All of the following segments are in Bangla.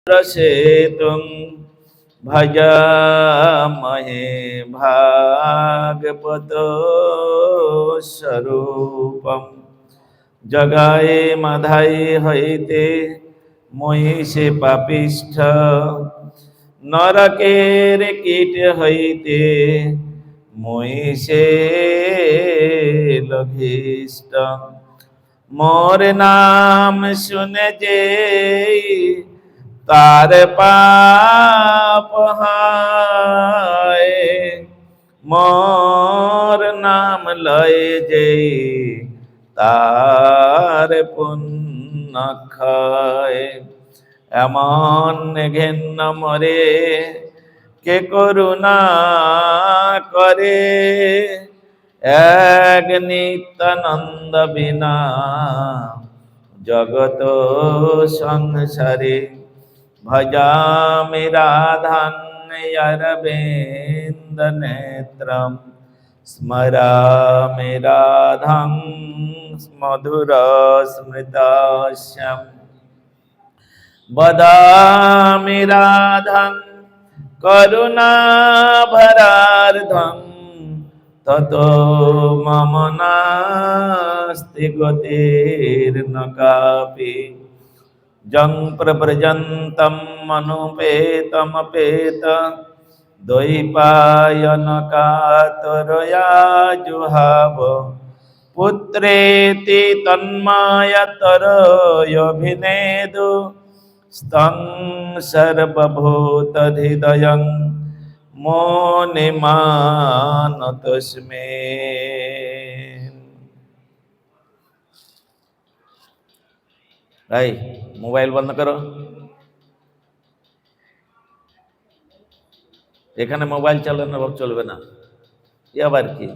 रसेतुं भजामहे भागवतो स्वरूपम् जगाए माधाय हईते মহিষে পাপিষ্ঠ নরকের কীট হইতে মহিষে লঘিষ্ঠ মোর নাম শুনে যে তার পাপ হয় মোর নাম লয় যে তার পুণ্য খায় এমন ঘেন্ন মরে কে করুণা করে এক নিত্যানন্দ বিনা জগত সংসারে ভজামি রাধান অরবিন্দ নেত্রম স্মরামি রাধাং মধুর স্মৃতাস্যম বদামি রাধাং করুণাভরার্ধং ততো মম নাস্তি গতির্ন কাপি জং প্রব্রজন্তম মনুপেতমপেত দ্বৈপায়ন কাতরয়া জুহাব পুত্রেতি তন্মায়তরয়োভিনেদু স্তং সর্বভূতহৃদয়ং মুনিমানতস্মে। ভাই মোবাইল বন্ধ করো, এখানে মোবাইল চালানো চলবে না। আবার কি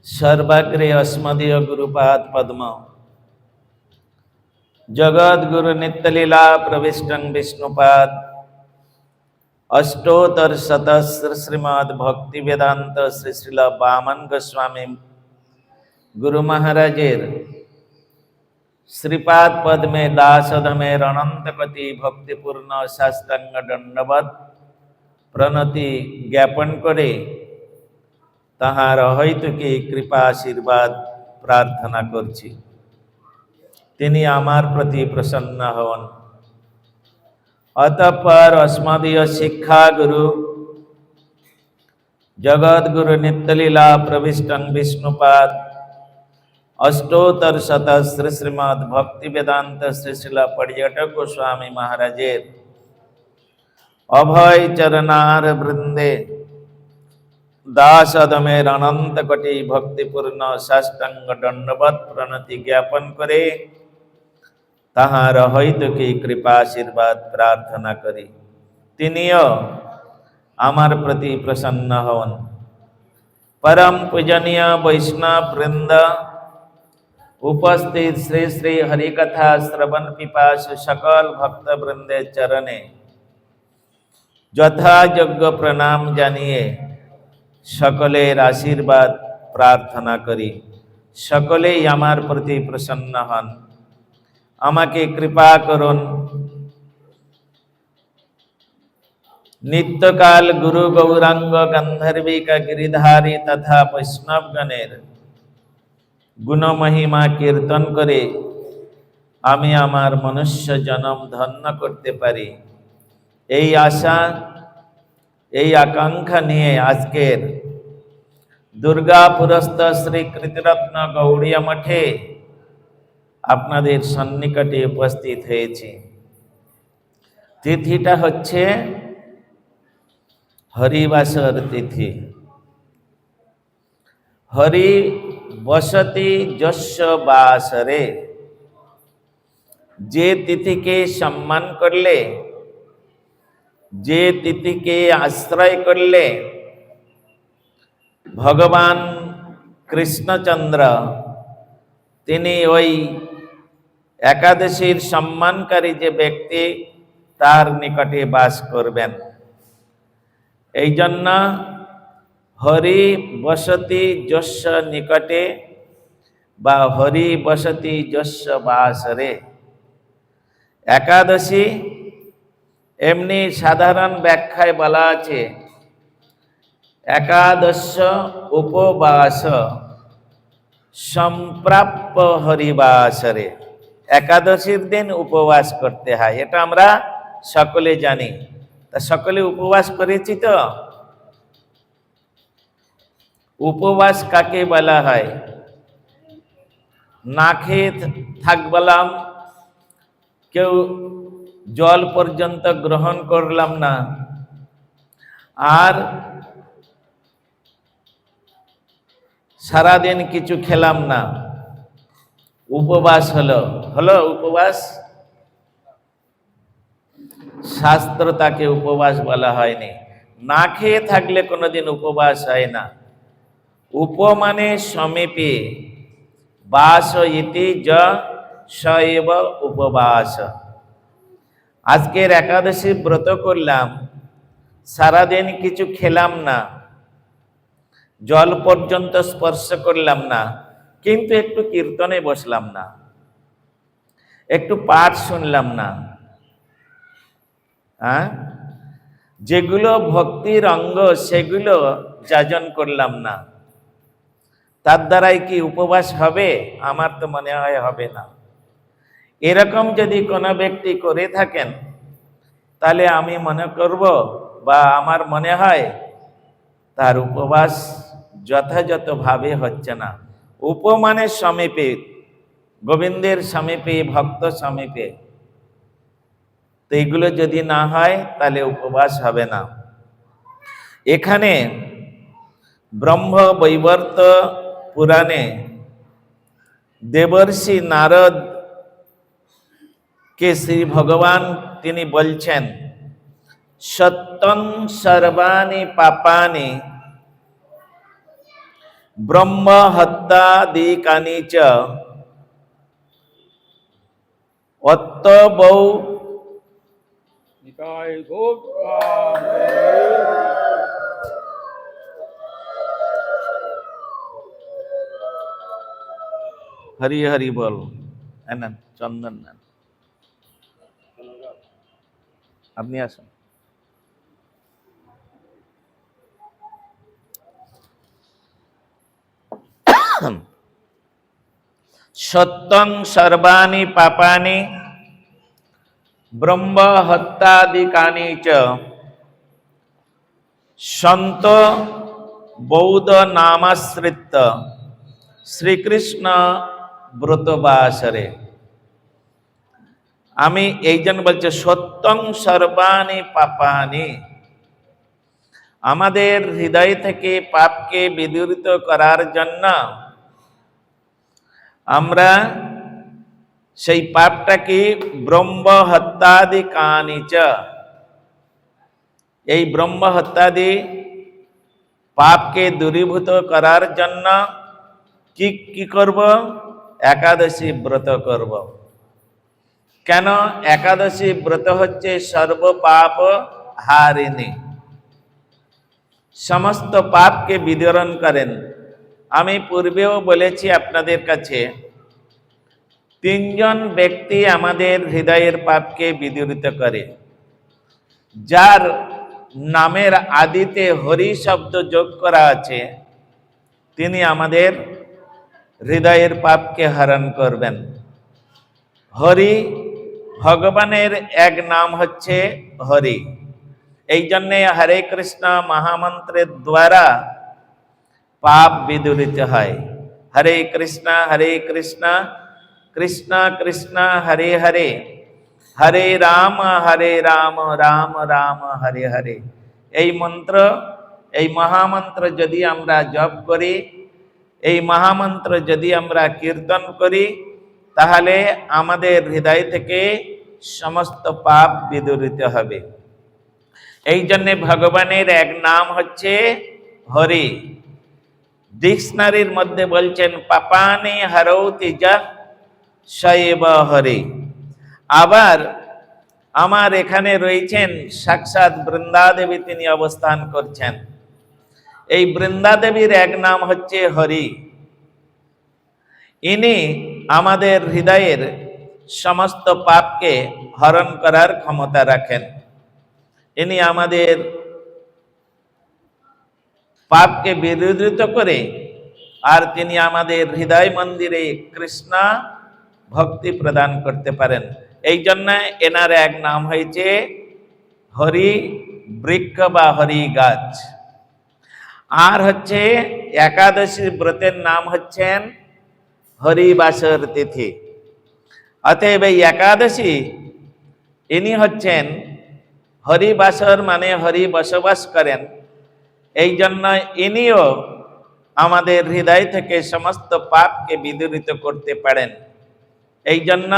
सर्वाग्रे अस्मदीय गुरुपाद पद्म जगद गुरु नित्यलीला प्रविष्टं विष्णुपाद अष्टोत्तर शतस्र श्रीमद् भक्ति वेदांत श्री श्रील वामन गोस्वामी गुरु महाराजेर श्रीपाद पद में दासधमेर अनंतपति भक्तिपूर्ण शास्त्रांग दंडवत प्रणति ज्ञापन करे তাহার হয়তোকে কৃপা আশীর্বাদ প্রার্থনা করছি, তিনি আমার প্রতি প্রসন্ন হন। অতঃপর अस्मदीय শিক্ষা গুরু জগৎ গুরু নিত্যলীলা প্রবিষ্টং বিষ্ণুপাদ অষ্টোত্তর শতস্র শ্রীমদ্ ভক্তি বেদান্ত শ্রী শ্রীল পর্যটক গোস্বামী মহারাজের অভয় চরণার বৃন্দে দাসদমের অনন্ত কোটি ভক্তিপূর্ণ সাষ্টাঙ্গ দণ্ডবৎ প্রণতি জ্ঞাপন করে তাহার হয়তোকে কৃপা আশীর্বাদ প্রার্থনা করি, তিনিও আমার প্রতি প্রসন্ন হন। परम पूजनीय वैष्णव वृंद, उपस्थित श्री श्री हरिकथा श्रवण पिपासु सकल भक्त वृंदे चरणे যথাযোগ্য প্রণাম জানিয়ে সকলের আশীর্বাদ প্রার্থনা করি। সকলেই আমার প্রতি প্রসন্ন হন, আমাকে কৃপা করুন। নিত্যকাল গুরু গৌরাঙ্গ গন্ধর্বিকা গিরিধারী তথা বৈষ্ণবগণের গুণ মহিমা কীর্তন করে আমি আমার মনুষ্য জন্ম ধন্য করতে পারি, এই আশা এই আকাঙ্ক্ষা নিয়ে আজকের দুর্গাপুরস্থ শ্রী কৃতিরত্ন গৌড়িয়া মঠে আপনাদের সন্নিকটে উপস্থিত হয়েছি। তিথিটা হচ্ছে হরিবাসর তিথি। হরি বসতি যস্য বাসরে, যে তিথিকে সম্মান করলে, যে তিথিকে আশ্রয় করলে ভগবান কৃষ্ণচন্দ্র তিনি ওই একাদশীর সম্মানকারী যে ব্যক্তি তার নিকটে বাস করবেন। এই জন্য হরি বসতি যস্য নিকটে বা হরি বসতি যস্য বাসরে। একাদশী এমনি সাধারণ ব্যাখ্যায় বলা আছে, একাদশ উপবাস সম্প্রাপ্য হরিবাসরে। একাদশীর দিন উপবাস করতে হয়, এটা আমরা সকলে জানি। তা সকলে উপবাস করেছি তো? উপবাস কাকে বলা হয়? না খেয়ে থাকলাম, কেউ জল পর্যন্ত গ্রহণ করলাম না, আর সারাদিন কিছু খেলাম না, উপবাস হলো উপবাস? শাস্ত্র তাকে উপবাস বলা হয়নি। না খেয়ে থাকলে কোনোদিন উপবাস হয় না। উপ মানে সমীপে, বাস ইতি য সএব উপবাস। আজকের একাদশী ব্রত করলাম, সারাদিন কিছু খেলাম না, জল পর্যন্ত স্পর্শ করলাম না, কিন্তু একটু কীর্তনে বসলাম না, একটু পাঠ শুনলাম না, যেগুলো ভক্তির অঙ্গ সেগুলো যাজন করলাম না, তার দ্বারাই কি উপবাস হবে? আমার তো মনে হয় হবে না। এরকম যদি কোনো ব্যক্তি করে থাকেন, তাহলে আমি মনে করব বা আমার মনে হয় তার উপবাস যথাযথভাবে হচ্ছে না। উপ মানে সমীপে, গোবিন্দের সমীপে, ভক্ত সমীপে। তো এইগুলো যদি না হয় তাহলে উপবাস হবে না। এখানে ব্রহ্ম বৈবর্ত পুরাণে দেবর্ষি নারদ কে শ্রী ভগবান তিনি বলছেন, সত্যং সর্বাণি পাপানি ব্রহ্ম হত্যাদিকানি চ অত্তবৌ। হরি হরি বল। চন্দন নেন, আপনি আসুন। সত্যং সর্বাণি পাপানি ব্রহ্ম হত্যাদিকানি চ সন্ত বৌদ্ধ নামাশ্রিত শ্রীকৃষ্ণ ব্রতবাসরে। আমি এই জন্য বলছি সত্যং সর্বাণি পাপানি, আমাদের হৃদয় থেকে পাপকে বিদূরিত করার জন্য আমরা সেই পাপটাকে ব্রহ্ম হত্যাদি কানিচ, এই ব্রহ্ম হত্যাদি পাপকে দূরীভূত করার জন্য কি কি করব? একাদশী ব্রত করব। কেন? একাদশী ব্রত হচ্ছে সর্ব পাপ হারিণী, সমস্ত পাপকে বিদরণ করেন। আমি পূর্বেও বলেছি আপনাদের কাছে, তিনজন ব্যক্তি আমাদের হৃদয়ের পাপকে বিদূরিত করে। যার নামের আদিতে হরি শব্দ যোগ করা আছে, তিনি আমাদের হৃদয়ের পাপকে হরণ করবেন। হরি ভগবানের এক নাম হচ্ছে হরি। এই জন্যে হরে কৃষ্ণ মহামন্ত্রের দ্বারা পাপ বিদূরিত হয়। হরে কৃষ্ণ কৃষ্ণ কৃষ্ণ হরে হরে, হরে রাম রাম রাম হরে হরে। এই মন্ত্র, এই মহামন্ত্র যদি আমরা জপ করি, এই মহামন্ত্র যদি আমরা কীর্তন করি, তাহলে আমাদের হৃদয় থেকে সমস্ত পাপ বিদূরিত হবে। এই জন্যে ভগবানের এক নাম হচ্ছে হরি। ডিকশনারির মধ্যে বলছেন পাপানি হরৌতি যা সএব হরি। আবার আমার এখানে রয়েছেন সাক্ষাৎ বৃন্দাদেবী, তিনি অবস্থান করছেন। এই বৃন্দাদেবীর এক নাম হচ্ছে হরি। ইনি আমাদের হৃদয়ের সমস্ত পাপকে হরণ করার ক্ষমতা রাখেন। ইনি আমাদের পাপকে বিদূরিত করে আর তিনি আমাদের হৃদয় মন্দিরে কৃষ্ণ ভক্তি প্রদান করতে পারেন। এই জন্য এনার এক নাম হয়েছে হরি বৃক্ষ বা হরি গাছ। আর হচ্ছে একাদশী ব্রতের নাম হচ্ছেন হরিবাসর তিথি। অতএব এই একাদশী ইনি হচ্ছেন হরিবাসর, মানে হরি বসবাস করেন। এই জন্য ইনিও আমাদের হৃদয় থেকে সমস্ত পাপকে বিদূরিত করতে পারেন। এই জন্য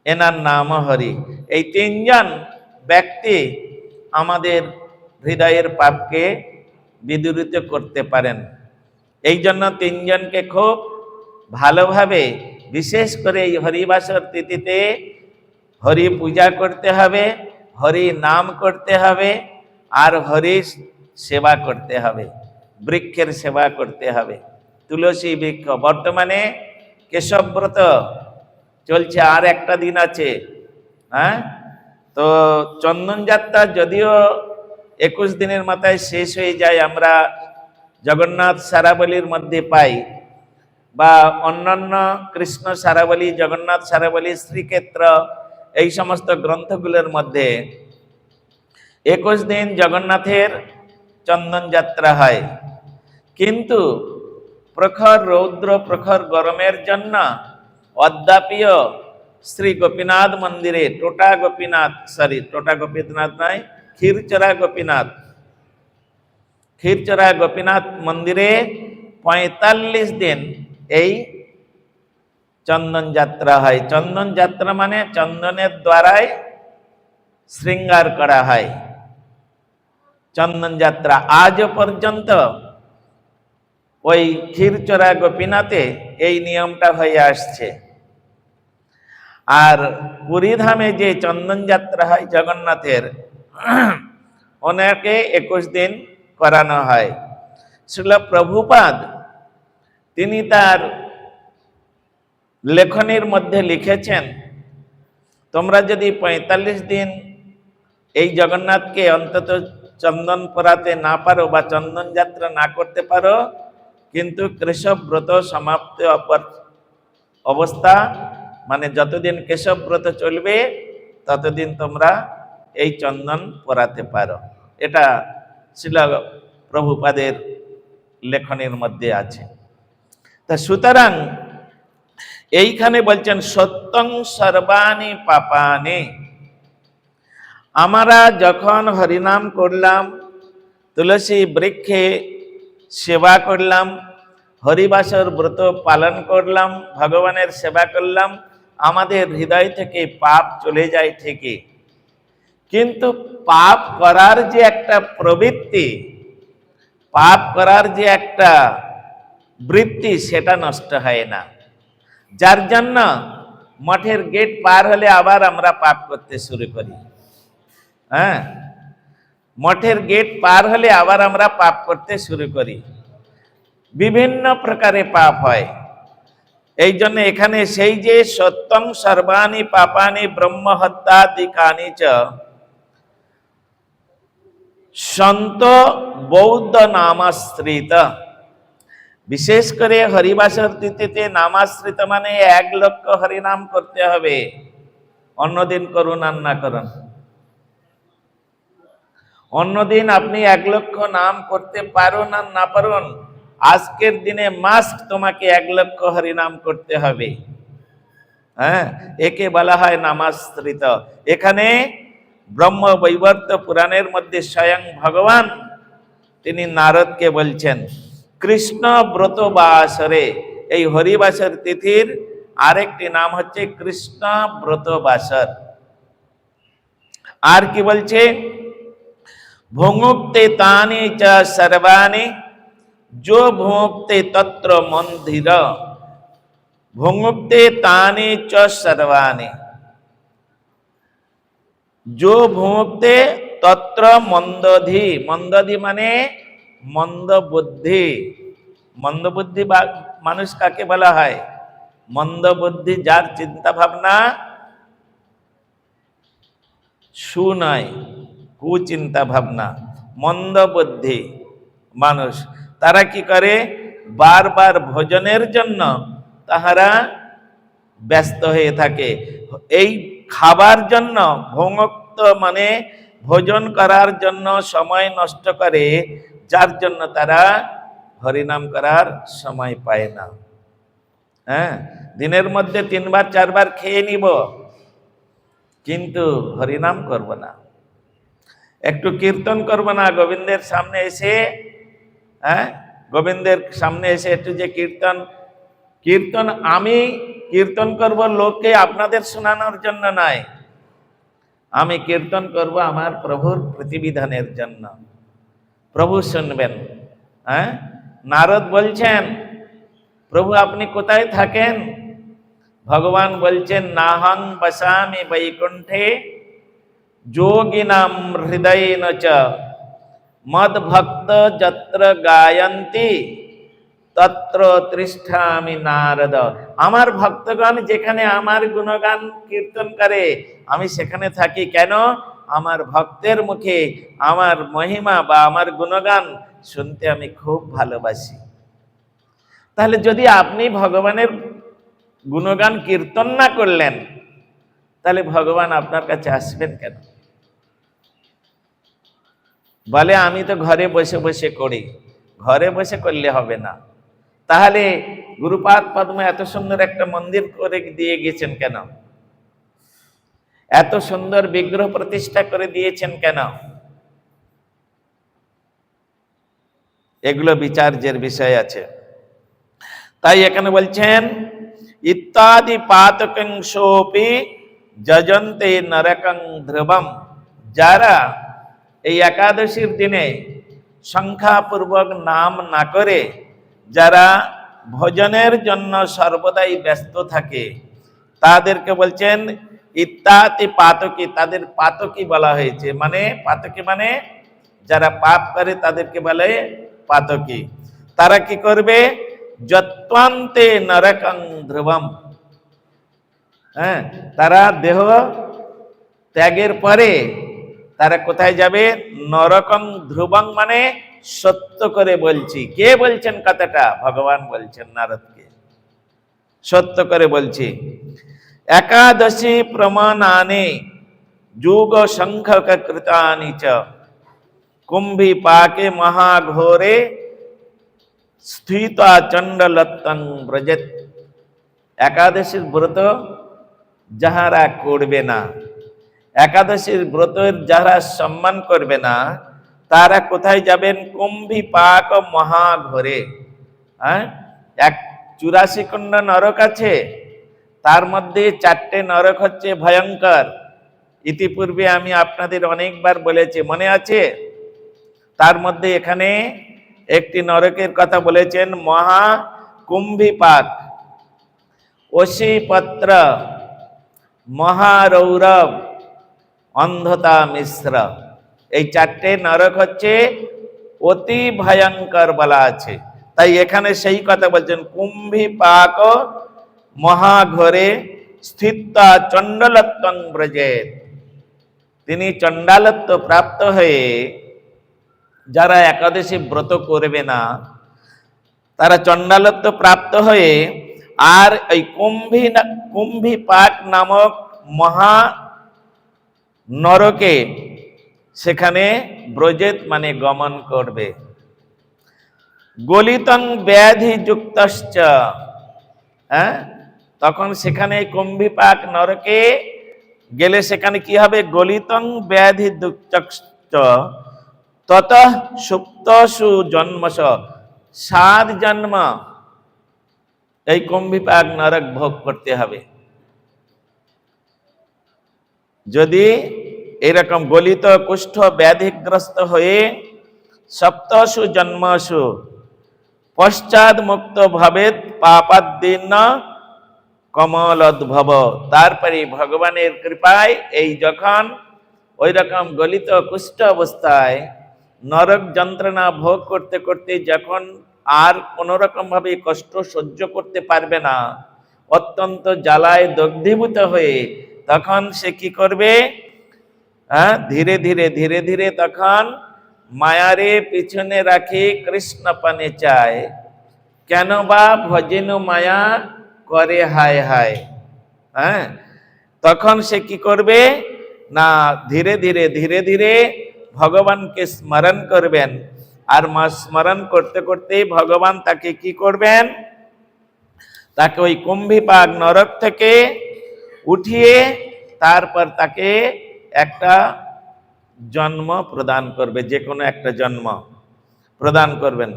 এনার নাম হরি। এই তিনজন ব্যক্তি আমাদের হৃদয়ের পাপকে বিদূরিত করতে পারেন। এই জন্য তিনজনকে খুব ভালোভাবে, বিশেষ করে এই হরিবাসর তিথিতে হরি পূজা করতে হবে, হরি নাম করতে হবে, আর হরি সেবা করতে হবে, বৃক্ষের সেবা করতে হবে। তুলসী বৃক্ষ, বর্তমানে কেশবব্রত চলছে, আর একটা দিন আছে। হ্যাঁ, তো চন্দন যাত্রা যদিও 21 দিনের মাথায় শেষ হয়ে যায়, আমরা জগন্নাথ সারাবলীর মধ্যে পাই, বা অন্যান্য কৃষ্ণ সারাবলী, জগন্নাথ সারাবলী, শ্রীক্ষেত্র, এই সমস্ত গ্রন্থগুলোর মধ্যে 21 দিন জগন্নাথের চন্দন যাত্রা হয়। কিন্তু প্রখর রৌদ্র, প্রখর গরমের জন্য অদ্যাপিও শ্রী গোপীনাথ মন্দিরে, টোটা গোপীনাথ নয়, ক্ষীরচরা গোপীনাথ মন্দিরে 45 দিন এই চন্দন যাত্রা হয়। চন্দন যাত্রা মানে চন্দনের দ্বারাই শৃঙ্গার করা হয়। চন্দন যাত্রা আজও পর্যন্ত ওই ক্ষীরচরা গোপীনাথে এই নিয়মটা হয়ে আসছে। আর পুরীধামে যে চন্দন যাত্রা হয় জগন্নাথের, ওনাকে 21 দিন করানো হয়। শ্রীল প্রভুপাদ তিনি তার লেখনীর মধ্যে লিখেছেন, তোমরা যদি 45 দিন এই জগন্নাথকে অন্তত চন্দন পরাতে না পারো বা চন্দন যাত্রা না করতে পারো, কিন্তু কেশব ব্রত সমাপ্ত অবস্থা, মানে যতদিন কেশব ব্রত চলবে ততদিন তোমরা এই চন্দন পরাতে পারো। এটা শ্রীল প্রভুপাদের লেখনের মধ্যে আছে। তা সুতরাং এইখানে বলছেন সত্যং সর্বাণি পাপানি। আমরা যখন হরিনাম করলাম, তুলসী বৃক্ষে সেবা করলাম, হরিবাসর ব্রত পালন করলাম, ভগবানের সেবা করলাম, আমাদের হৃদয় থেকে পাপ চলে যায় ঠিকই, কিন্তু পাপ করার যে একটা প্রবৃত্তি, পাপ করার যে একটা বৃত্তি, সেটা নষ্ট হয় না। যার জন্য মঠের গেট পার হলে আবার আমরা পাপ করতে শুরু করি। হ্যাঁ, মঠের গেট পার হলে আবার আমরা পাপ করতে শুরু করি, বিভিন্ন প্রকারে পাপ হয়। এই জন্য এখানে সেই যে সত্যং সর্বাণি পাপানি ব্রহ্ম হত্যাদিকানি চ সন্ত বৌদ্ধ নামাশ্রিত, বিশেষ করে হরিবাসর তিথিতে নামাশ্রিত মানে 1 লক্ষ হরিনাম করতে হবে। অন্যদিন করুন আর না করুন, অন্যদিন আপনি 1 লক্ষ নাম করতে পারুন আর না পারুন, আজকের দিনে মাস্ট তোমাকে 1 লক্ষ হরিনাম করতে হবে। হ্যাঁ, একে বলা হয় নামাশ্রিত। এখানে ব্রহ্ম বৈবর্ত পুরাণের মধ্যে স্বয়ং ভগবান তিনি নারদকে বলছেন, কৃষ্ণ ব্রত বাসরে, এই হরিবাসর তিথির আরেকটি নাম হচ্ছে কৃষ্ণ ব্রত বাসর। আর কি বলছে, ভুঙ্ক্তে তানি চ সর্বাণি जो भुङ्क्ते तत्र मन्दिर, भुङ्क्ते तानि च सर्वाणि जो भुङ्क्ते तत्र मन्दधि, मन्दधि माने मंद बुद्धि, মন্দবুদ্ধি মানুষ কাকে বলা হয়? মন্দবুদ্ধি যার চিন্তা ভাবনা সু নয়, কুচিন্তা ভাবনা, মন্দবুদ্ধি মানুষ। তারা কি করে? বারবার ভোজনের জন্য তাহারা ব্যস্ত হয়ে থাকে। এই খাবার জন্য ভোক্ত মানে ভোজন করার জন্য সময় নষ্ট করে, যার জন্য তারা হরিনাম করার সময় পায় না। হ্যাঁ, দিনের মধ্যে 3 বার 4 বার খেয়ে নিব, কিন্তু হরিনাম করব না, একটু কীর্তন করব না, গোবিন্দের সামনে এসে, হ্যাঁ, গোবিন্দের সামনে এসে একটু যে কীর্তন আমি কীর্তন করব লোককে আপনাদের শোনানোর জন্য নয়, আমি কীর্তন করব আমার প্রভুর প্রতিবিধানের জন্য। প্রভু শুনবেন। হ্যাঁ, নারদ বলছেন, প্রভু আপনি কোথায় থাকেন? ভগবান বলছেন, নাহং বসামি বৈকুণ্ঠে যোগিনাম হৃদয়েন চ মদ ভক্ত যত্র গায়ন্তি তত্র তিষ্ঠামি নারদ। আমার ভক্তগণ যেখানে আমার গুণগান কীর্তন করে, আমি সেখানে থাকি। কেন? আমার ভক্তের মুখে আমার মহিমা বা আমার গুণগান শুনতে আমি খুব ভালোবাসি। তাহলে যদি আপনি ভগবানের গুণগান কীর্তন না করলেন, তাহলে ভগবান আপনার কাছে আসবেন কেন? বলে আমি তো ঘরে বসে বসে করি। ঘরে বসে করলে হবে না। তাহলে গুরুপাদ পদ্ম এত সুন্দর একটা মন্দির করে দিয়ে গেছেন কেন? এত সুন্দর বিগ্রহ প্রতিষ্ঠা করে দিয়েছেন কেন? এগুলো বিচার্যের বিষয় আছে। তাই এখানে বলছেন, ইত্যাদি পাতকংশোপি যজন্তে নরকং ধ্রুবম। যারা এই একাদশীর দিনে সংখ্যাপূর্বক নাম না করে, যারা ভোজনের জন্য সর্বদাই ব্যস্ত থাকে, তাদেরকে বলছেন ইত্যাদি পাতকী। তাদের পাতকী বলা হয়েছে। মানে পাতকী মানে যারা পাপ করে তাদেরকে বলে পাতকী। তারা কি করবে? যত্বান্তে নরকং ধ্রুবম। হ্যাঁ, তারা দেহ ত্যাগের পরে তারা কোথায় যাবে? নরকং ধ্রুবং মানে সত্য করে বলছি। কে বলছেন কথাটা? ভগবান বলছেন নারদকে, সত্য করে বলছি। একাদশী প্রমাণানে যুগ সংখ্যক কৃতানি চ কুম্ভী পাকে মহাঘোরে স্থিতা চণ্ডলত্তং ব্রজেত। একাদশীর ব্রত যাহারা করবে না, একাদশীর ব্রতের যারা সম্মান করবে না, তারা কোথায় যাবেন? কুম্ভী পাক মহাঘোরে। হ্যাঁ, 84 কুণ্ড নরক আছে, তার মধ্যে 4টে নরক হচ্ছে ভয়ঙ্কর। ইতিপূর্বে আমি আপনাদের অনেকবার বলেছি, মনে আছে? তার মধ্যে এখানে একটি নরকের কথা বলেছেন, মহা কুম্ভীপাক, অশীপত্র, মহারৌরব, অন্ধতা মিশ্র। এই 4টে নরক হচ্ছে অতি ভয়ঙ্কর বলা আছে। তাই এখানে সেই কথা বলছেন, কুম্ভীপাক মহাঘোরে স্থিতা চণ্ডালত্বং ব্রজেত। তিনি চণ্ডালত্ব প্রাপ্ত হয়ে, যারা একাদশী ব্রত করবে না তারা চণ্ডালত্ব প্রাপ্ত হয়ে, আর এই কুম্ভীপাক নামক মহা নরকে সেখানে ব্রজেত মানে গমন করবে। গলিতং ব্যাধি যুক্তশ্চ। হ্যাঁ, তখন সেখানে কুম্ভীপাক নরকে গেলে সেখানে কি হবে? গলিতং ব্যাধি যুক্তশ্চ তত সুপ্তসু জন্মস। 7 জন্ম এই কুম্ভীপাক নরক ভোগ করতে হবে। যদি এরকম গলিত কুষ্ঠ ব্যাধিগ্রস্ত হয়ে সপ্তসু জন্মসু পশ্চাৎ মুক্ত ভবেত পাপাদ্দীন কমলোদ্ভব। তারপরে ভগবানের কৃপায় এই যখন ওই রকম গলিত কুষ্ঠ অবস্থায় নরক যন্ত্রণা ভোগ করতে করতে যখন আর কোনো রকম ভাবে কষ্ট সহ্য করতে পারবে না, অত্যন্ত জ্বালায় দগ্ধীভূত হয়ে তখন সে কি করবে? ধীরে ধীরে ধীরে ধীরে তখন মায়ারে পিছনে রাখি কৃষ্ণ পানে চায়, কেন বা ভজেনু মায়া করে হায় হায়। তখন সে কি করবে না, ধীরে ধীরে ধীরে ধীরে ভগবানকে স্মরণ করবেন, আর স্মরণ করতে করতে ভগবান তাকে কি করবেন? তাকে ওই কুম্ভীপাক নরক থেকে উঠিয়ে তারপর তাকে একটা জন্ম প্রদান করবে, যে কোনো একটা জন্ম প্রদান করবেন।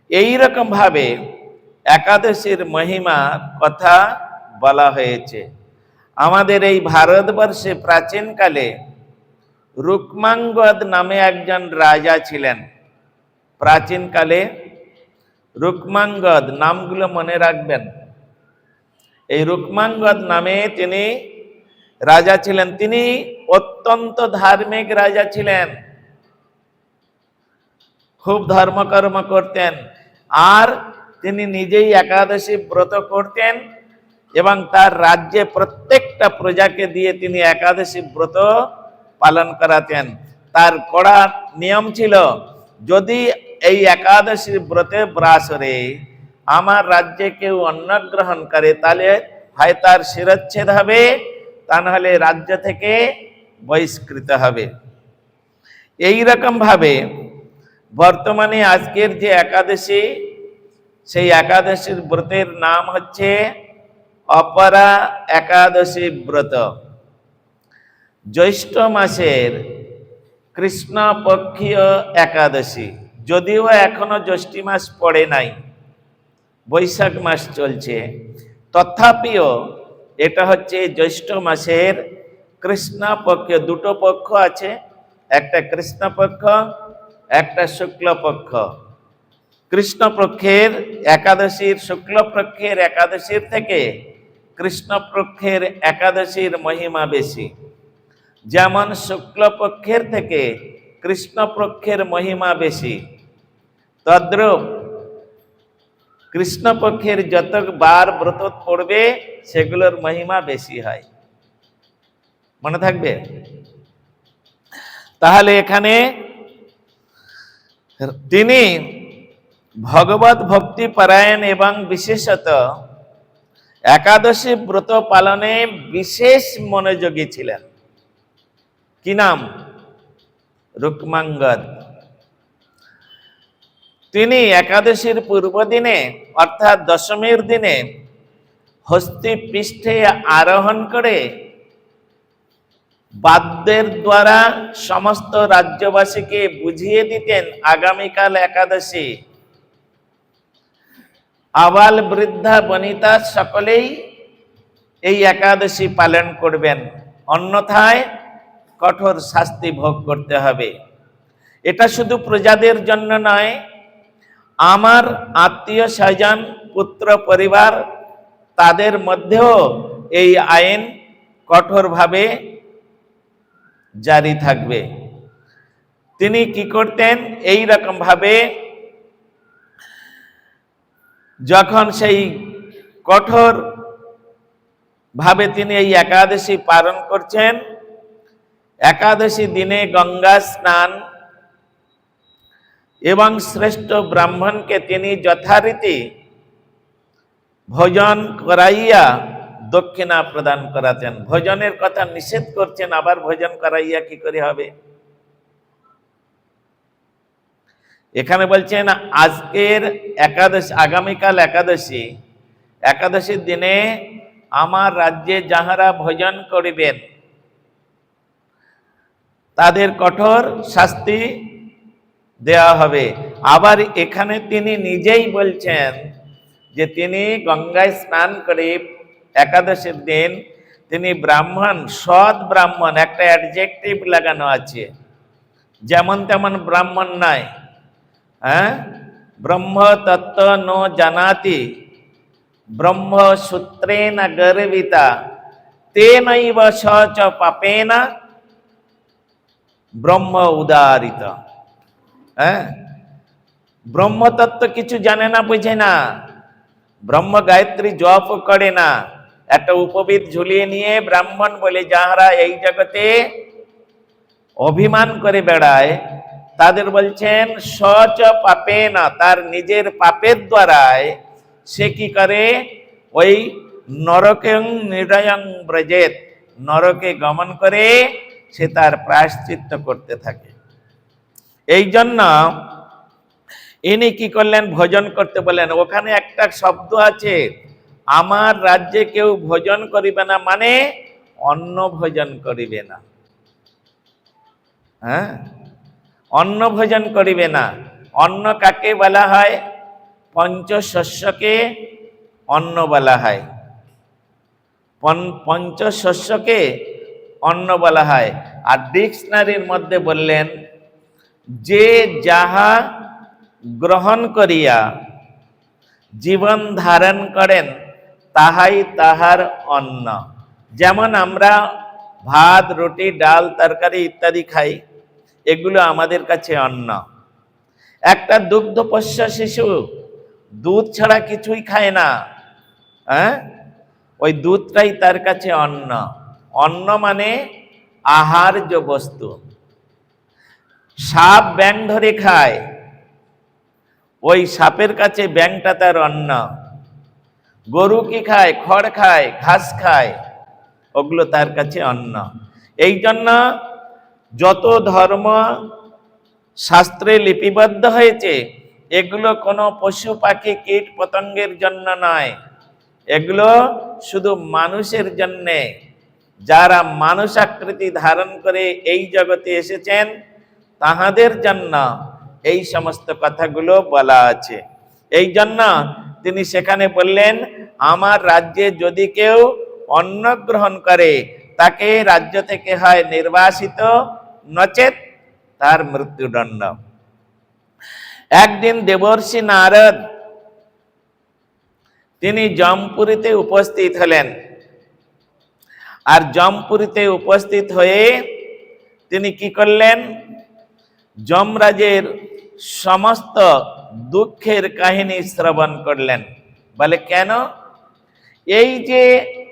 এই রকম ভাবে একাদশীর মহিমা কথা বলা হয়েছে। আমাদের এই ভারতবর্ষে প্রাচীনকালে রুক্মাঙ্গদ নামে একজন রাজা ছিলেন। প্রাচীনকালে রুক্মাঙ্গদ, নামগুলো মনে রাখবেন। এই রুক্মাঙ্গদ নামে তিনি রাজা ছিলেন। তিনি অত্যন্ত ধার্মিক রাজা ছিলেন, খুব ধর্মকর্ম করতেন, আর তিনি নিজেই একাদশী ব্রত করতেন এবং তার রাজ্যে প্রত্যেকটা প্রজাকে দিয়ে তিনি একাদশী ব্রত পালন করাতেন। তার কড়া নিয়ম ছিল, যদি এই একাদশী ব্রতে ব্রাসরে আমার রাজ্যে কেউ অন্ন গ্রহণ করে, তাহলে হয় তার শিরচ্ছেদ হবে, তা নাহলে রাজ্য থেকে বহিষ্কৃত হবে। এই রকম ভাবে বর্তমানে আজকের যে একাদশী, সেই একাদশীর ব্রতের নাম হচ্ছে অপরা একাদশী ব্রত। জ্যৈষ্ঠ মাসের কৃষ্ণপক্ষীয় একাদশী, যদিও এখনো জ্যৈষ্ঠ মাস পড়ে নাই, বৈশাখ মাস চলছে, তথাপিও এটা হচ্ছে জ্যৈষ্ঠ মাসের কৃষ্ণপক্ষ। দুটো পক্ষ আছে, একটা কৃষ্ণপক্ষ, একটা শুক্লপক্ষ। কৃষ্ণপক্ষের একাদশীর, শুক্লপক্ষের একাদশীর থেকে কৃষ্ণপক্ষের একাদশীর মহিমা বেশি। যেমন শুক্লপক্ষের থেকে কৃষ্ণপক্ষের মহিমা বেশি, তদ্রূপ কৃষ্ণপক্ষের যত বার ব্রত পড়বে সেগুলোর মহিমা বেশি হয়। মনে থাকবে? তাহলে এখানে তিনি ভগবত ভক্তি পরায়ণ এবং বিশেষত একাদশী ব্রত পালনে বিশেষ মনোযোগী ছিলেন। কি নাম? রুক্মাঙ্গদ। তিনি একাদশীর পূর্ব দিনে অর্থাৎ দশমীর দিনে হস্তি পৃষ্ঠে আরোহণ করে বাদ্যের দ্বারা সমস্ত রাজ্যবাসীকে বুঝিয়ে দিতেন আগামীকাল একাদশী। আবাল বৃদ্ধা বনিতা সকলেই এই একাদশী পালন করবেন, অন্যথায় কঠোর শাস্তি ভোগ করতে হবে। এটা শুধু প্রজাদের জন্য নয়, আমার আত্মীয় স্বজন, পুত্র পরিবার, তাদের মধ্যেও এই আইন কঠোরভাবে জারি থাকবে। তিনি কি করতেন? এই রকম ভাবে যখন সেই কঠোর ভাবে তিনি এই একাদশী পালন করছেন, একাদশী দিনে গঙ্গা স্নান এবং শ্রেষ্ঠ ব্রাহ্মণকে তিনি যথারীতি ভোজন করাইয়া দক্ষিণা প্রদান করাতেন। ভোজনের কথা নিষেধ করছেন, আবার ভোজন করাইয়া কি করে হবে? এখানে বলছেন আজকের একাদশী, আগামীকাল একাদশী, একাদশীর দিনে আমার রাজ্যে যাহারা ভোজন করিবেন তাদের কঠোর শাস্তি দেওয়া হবে। আবার এখানে তিনি নিজেই বলছেন যে তিনি গঙ্গায় স্নান করে একাদশীর দিন তিনি ব্রাহ্মণ, সৎ ব্রাহ্মণ, একটা অ্যাডজেক্টিভ লাগানো আছে, যেমন তেমন ব্রাহ্মণ নয়। ব্রহ্ম তত্ত্ব নো জানাতি ব্রহ্ম সূত্রেণ গর্বিতা তেনৈব সচ পাপেন ব্রহ্ম উদারিত। ব্রহ্মতত্ত্ব কিছু জানে না, বুঝে না, ব্রহ্ম গায়ত্রী জপ করে না, একটা উপবিদ ঝুলিয়ে নিয়ে ব্রাহ্মণ বলে যাহারা এই জগতে অভিমান করে বেড়ায়, তাদের বলছেন সচ পাপে না, তার নিজের পাপের দ্বারায় সে কি করে, ওই নরকেং নিরয়ং ব্রজেত, নরকে গমন করে সে তার প্রায়শ্চিত্ত করতে থাকে। এই জন্য ইনি কি করলেন, ভোজন করতে বললেন। ওখানে একটা শব্দ আছে, আমার রাজ্যে কেউ ভোজন করিবে না, মানে অন্ন ভোজন করিবে না। হ্যাঁ, অন্ন ভোজন করিবে না। অন্ন কাকে বলা হয়? পঞ্চশস্যকে অন্ন বলা হয়, পঞ্চশস্যকে অন্ন বলা হয়। আর ডিকশনারির মধ্যে বললেন, যে যাহা গ্রহণ করিয়া জীবন ধারণ করেন তাহাই তাহার অন্ন। যেমন আমরা ভাত, রুটি, ডাল, তরকারি ইত্যাদি খাই, এগুলো আমাদের কাছে অন্ন। একটা দুগ্ধপোষ্য শিশু দুধ ছাড়া কিছুই খায় না, হ্যাঁ, ওই দুধটাই তার কাছে অন্ন। অন্ন মানে আহার্য বস্তু। সাপ ব্যাং ধরে খায়, ওই সাপের কাছে ব্যাংটা তার অন্ন। গরু কি খায়? খড় খায়, ঘাস খায়, ওগুলো তার কাছে অন্ন। এই জন্য যত ধর্ম শাস্ত্রে লিপিবদ্ধ হয়েছে, এগুলো কোনো পশু পাখি কীট পতঙ্গের জন্য নয়, এগুলো শুধু মানুষের জন্যে, যারা মানুষ আকৃতি ধারণ করে এই জগতে এসেছেন তাহাদের জন্য এই সমস্ত কথাগুলো বলা আছে। এই জন্য তিনি সেখানে বললেন, আমার রাজ্যে যদি কেউ অন্ন গ্রহণ করে তাকে রাজ্য থেকে হয় নির্বাসিত, নচেত তার মৃত্যুদণ্ড। একদিন দেবর্ষি নারদ তিনি জমপুরীতে উপস্থিত হলেন। আর জমপুরীতে উপস্থিত হয়ে তিনি কি করলেন, যমরাজের সমস্ত দুঃখের কাহিনী শ্রবণ করলেন। বলে কেন? এই যে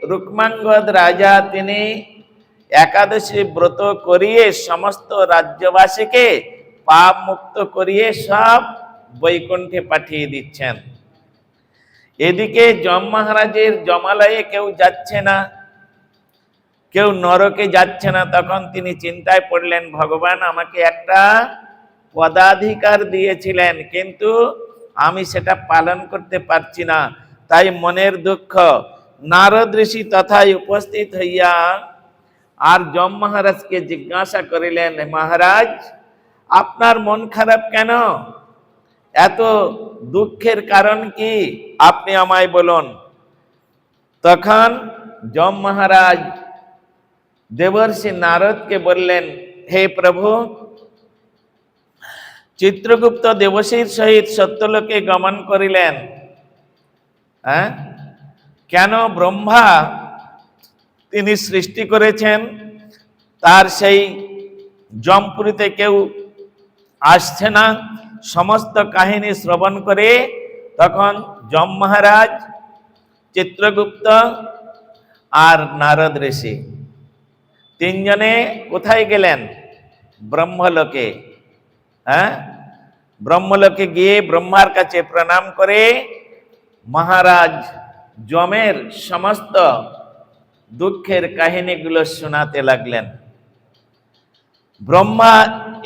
রুক্মাঙ্গদ রাজা, তিনি একাদশী ব্রত করিয়ে সমস্ত রাজ্যবাসীকে পাপ মুক্ত করিয়ে সব বৈকুণ্ঠে পাঠিয়ে দিচ্ছেন। এদিকে যম মহারাজের জমালয়ে কেউ যাচ্ছে না, কেউ নরকে যাচ্ছে না। তখন তিনি চিন্তায় পড়লেন, ভগবান আমাকে একটা পদাধিকার দিয়েছিলেন, কিন্তু আমি সেটা পালন করতে পারছি না, তাই মনের দুঃখ। নারদ ঋষি তথায় উপস্থিত হইয়া আর যম মহারাজকে জিজ্ঞাসা করিলেন, মহারাজ আপনার মন খারাপ কেন? এত দুঃখের কারণ কি? আপনি আমায় বলুন। তখন যম মহারাজ দেবর্ষি নারদকে বললেন, হে প্রভু, চিত্রগুপ্ত দেবশীর সহিত সত্যলোকে গমন করিলেন। হ্যাঁ, কেন? ব্রহ্মা তিনি সৃষ্টি করেছেন, তার সেই জমপুরীতে কেউ আসছে না। সমস্ত কাহিনী শ্রবণ করে তখন যম মহারাজ, চিত্রগুপ্ত আর নারদ ঋষি তিনজনে কোথায় গেলেন? ব্রহ্মলোকে। হ্যাঁ, ব্রহ্মলোকে গিয়ে ব্রহ্মার কাছে প্রণাম করে মহারাজ যমের সমস্ত দুঃখের কাহিনীগুলো শোনাতে লাগলেন। ব্রহ্মা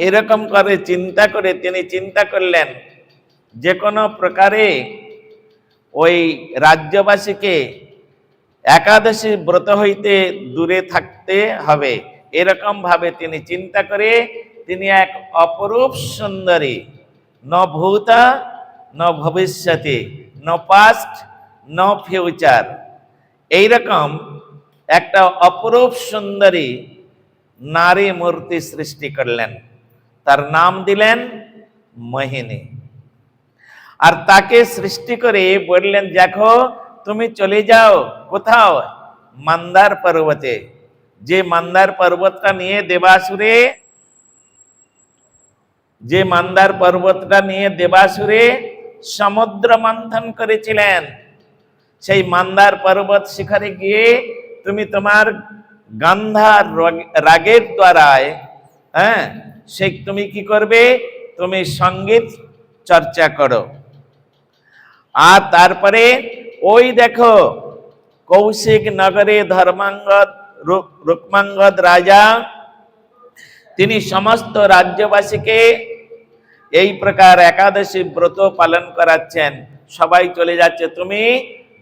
এরকম করে চিন্তা করে তিনি চিন্তা করলেন, যে কোনো প্রকারে ওই রাজ্যবাসীকে একাদশী ব্রত হইতে দূরে থাকতে হবে। এরকম ভাবে তিনি চিন্তা করে তিনি এক অপরূপ সুন্দরী, ন ভূত ন ভবিষ্যতে, ন পাস্ট ন ফিউচার, এইরকম একটা অপরূপ সুন্দরী নারী মূর্তি সৃষ্টি করলেন। তার নাম দিলেন মোহিনী। আর তাকে সৃষ্টি করে বললেন, দেখো তুমি চলে যাও কোথাও? মন্দার পর্বতে। যে মন্দার পর্বতটা নিয়ে দেবাসুরে যে মান্দার পর্বতটা নিয়ে দেবাসুরে সমুদ্র মন্থন করেছিলেন, সেই মান্দার পর্বত শিখরে গিয়ে তুমি তোমার গান্ধার রাগের দ্বারায়, হ্যাঁ, সেই তুমি কি করবে, তুমি সঙ্গীত চর্চা করো। আর তারপরে ওই দেখো কৌশিক নগরে ধর্মাঙ্গদ রুক্মাঙ্গদ রাজা তিনি সমস্ত রাজ্যবাসীকে এই প্রকার একাদশী ব্রত পালন করাচ্ছেন। সবাই চলে যাচ্ছে, তুমি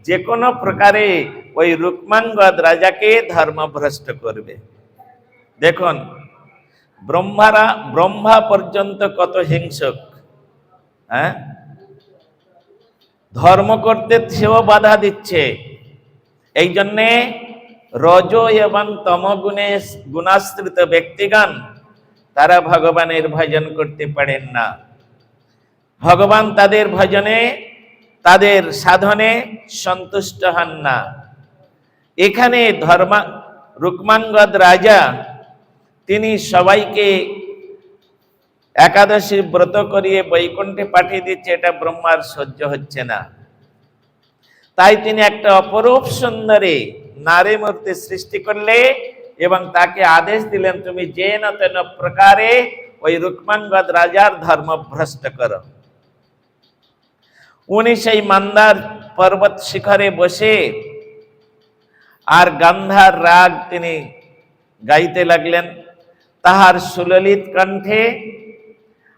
যে কোনো প্রকারে ওই রুক্মাঙ্গদ রাজাকে ধর্মভ্রষ্ট করবে। দেখুন ব্রহ্মা পর্যন্ত কত হিংসুক, হ্যাঁ, ধর্ম করতে সেও বাধা দিচ্ছে। এই জন্যে রজ এবং তমগুণে গুণাশ্রিত ব্যক্তিগণ তারা ভগবানের ভজন করতে পারেন না। ভগবান তাদের ভজনে, তাদের সাধনে সন্তুষ্ট হন না। এখানে রুক্মাঙ্গদ রাজা তিনি সবাইকে একাদশী ব্রত করিয়ে বৈকুণ্ঠে পাঠিয়ে দিচ্ছে, এটা ব্রহ্মার সহ্য হচ্ছে না। তাই তিনি একটা অপরূপ সুন্দরী নারী মূর্তি সৃষ্টি করলে এবং তাকে আদেশ দিলেন, তুমি যে না তেন প্রকারে ওই রুক্মাঙ্গদ রাজার ধর্মভ্রষ্ট করো। উনি সেই মান্দার পর্বত শিখরে বসে আর গান্ধার রাগ তিনি গাইতে লাগলেন তাহার সুললিত কণ্ঠে।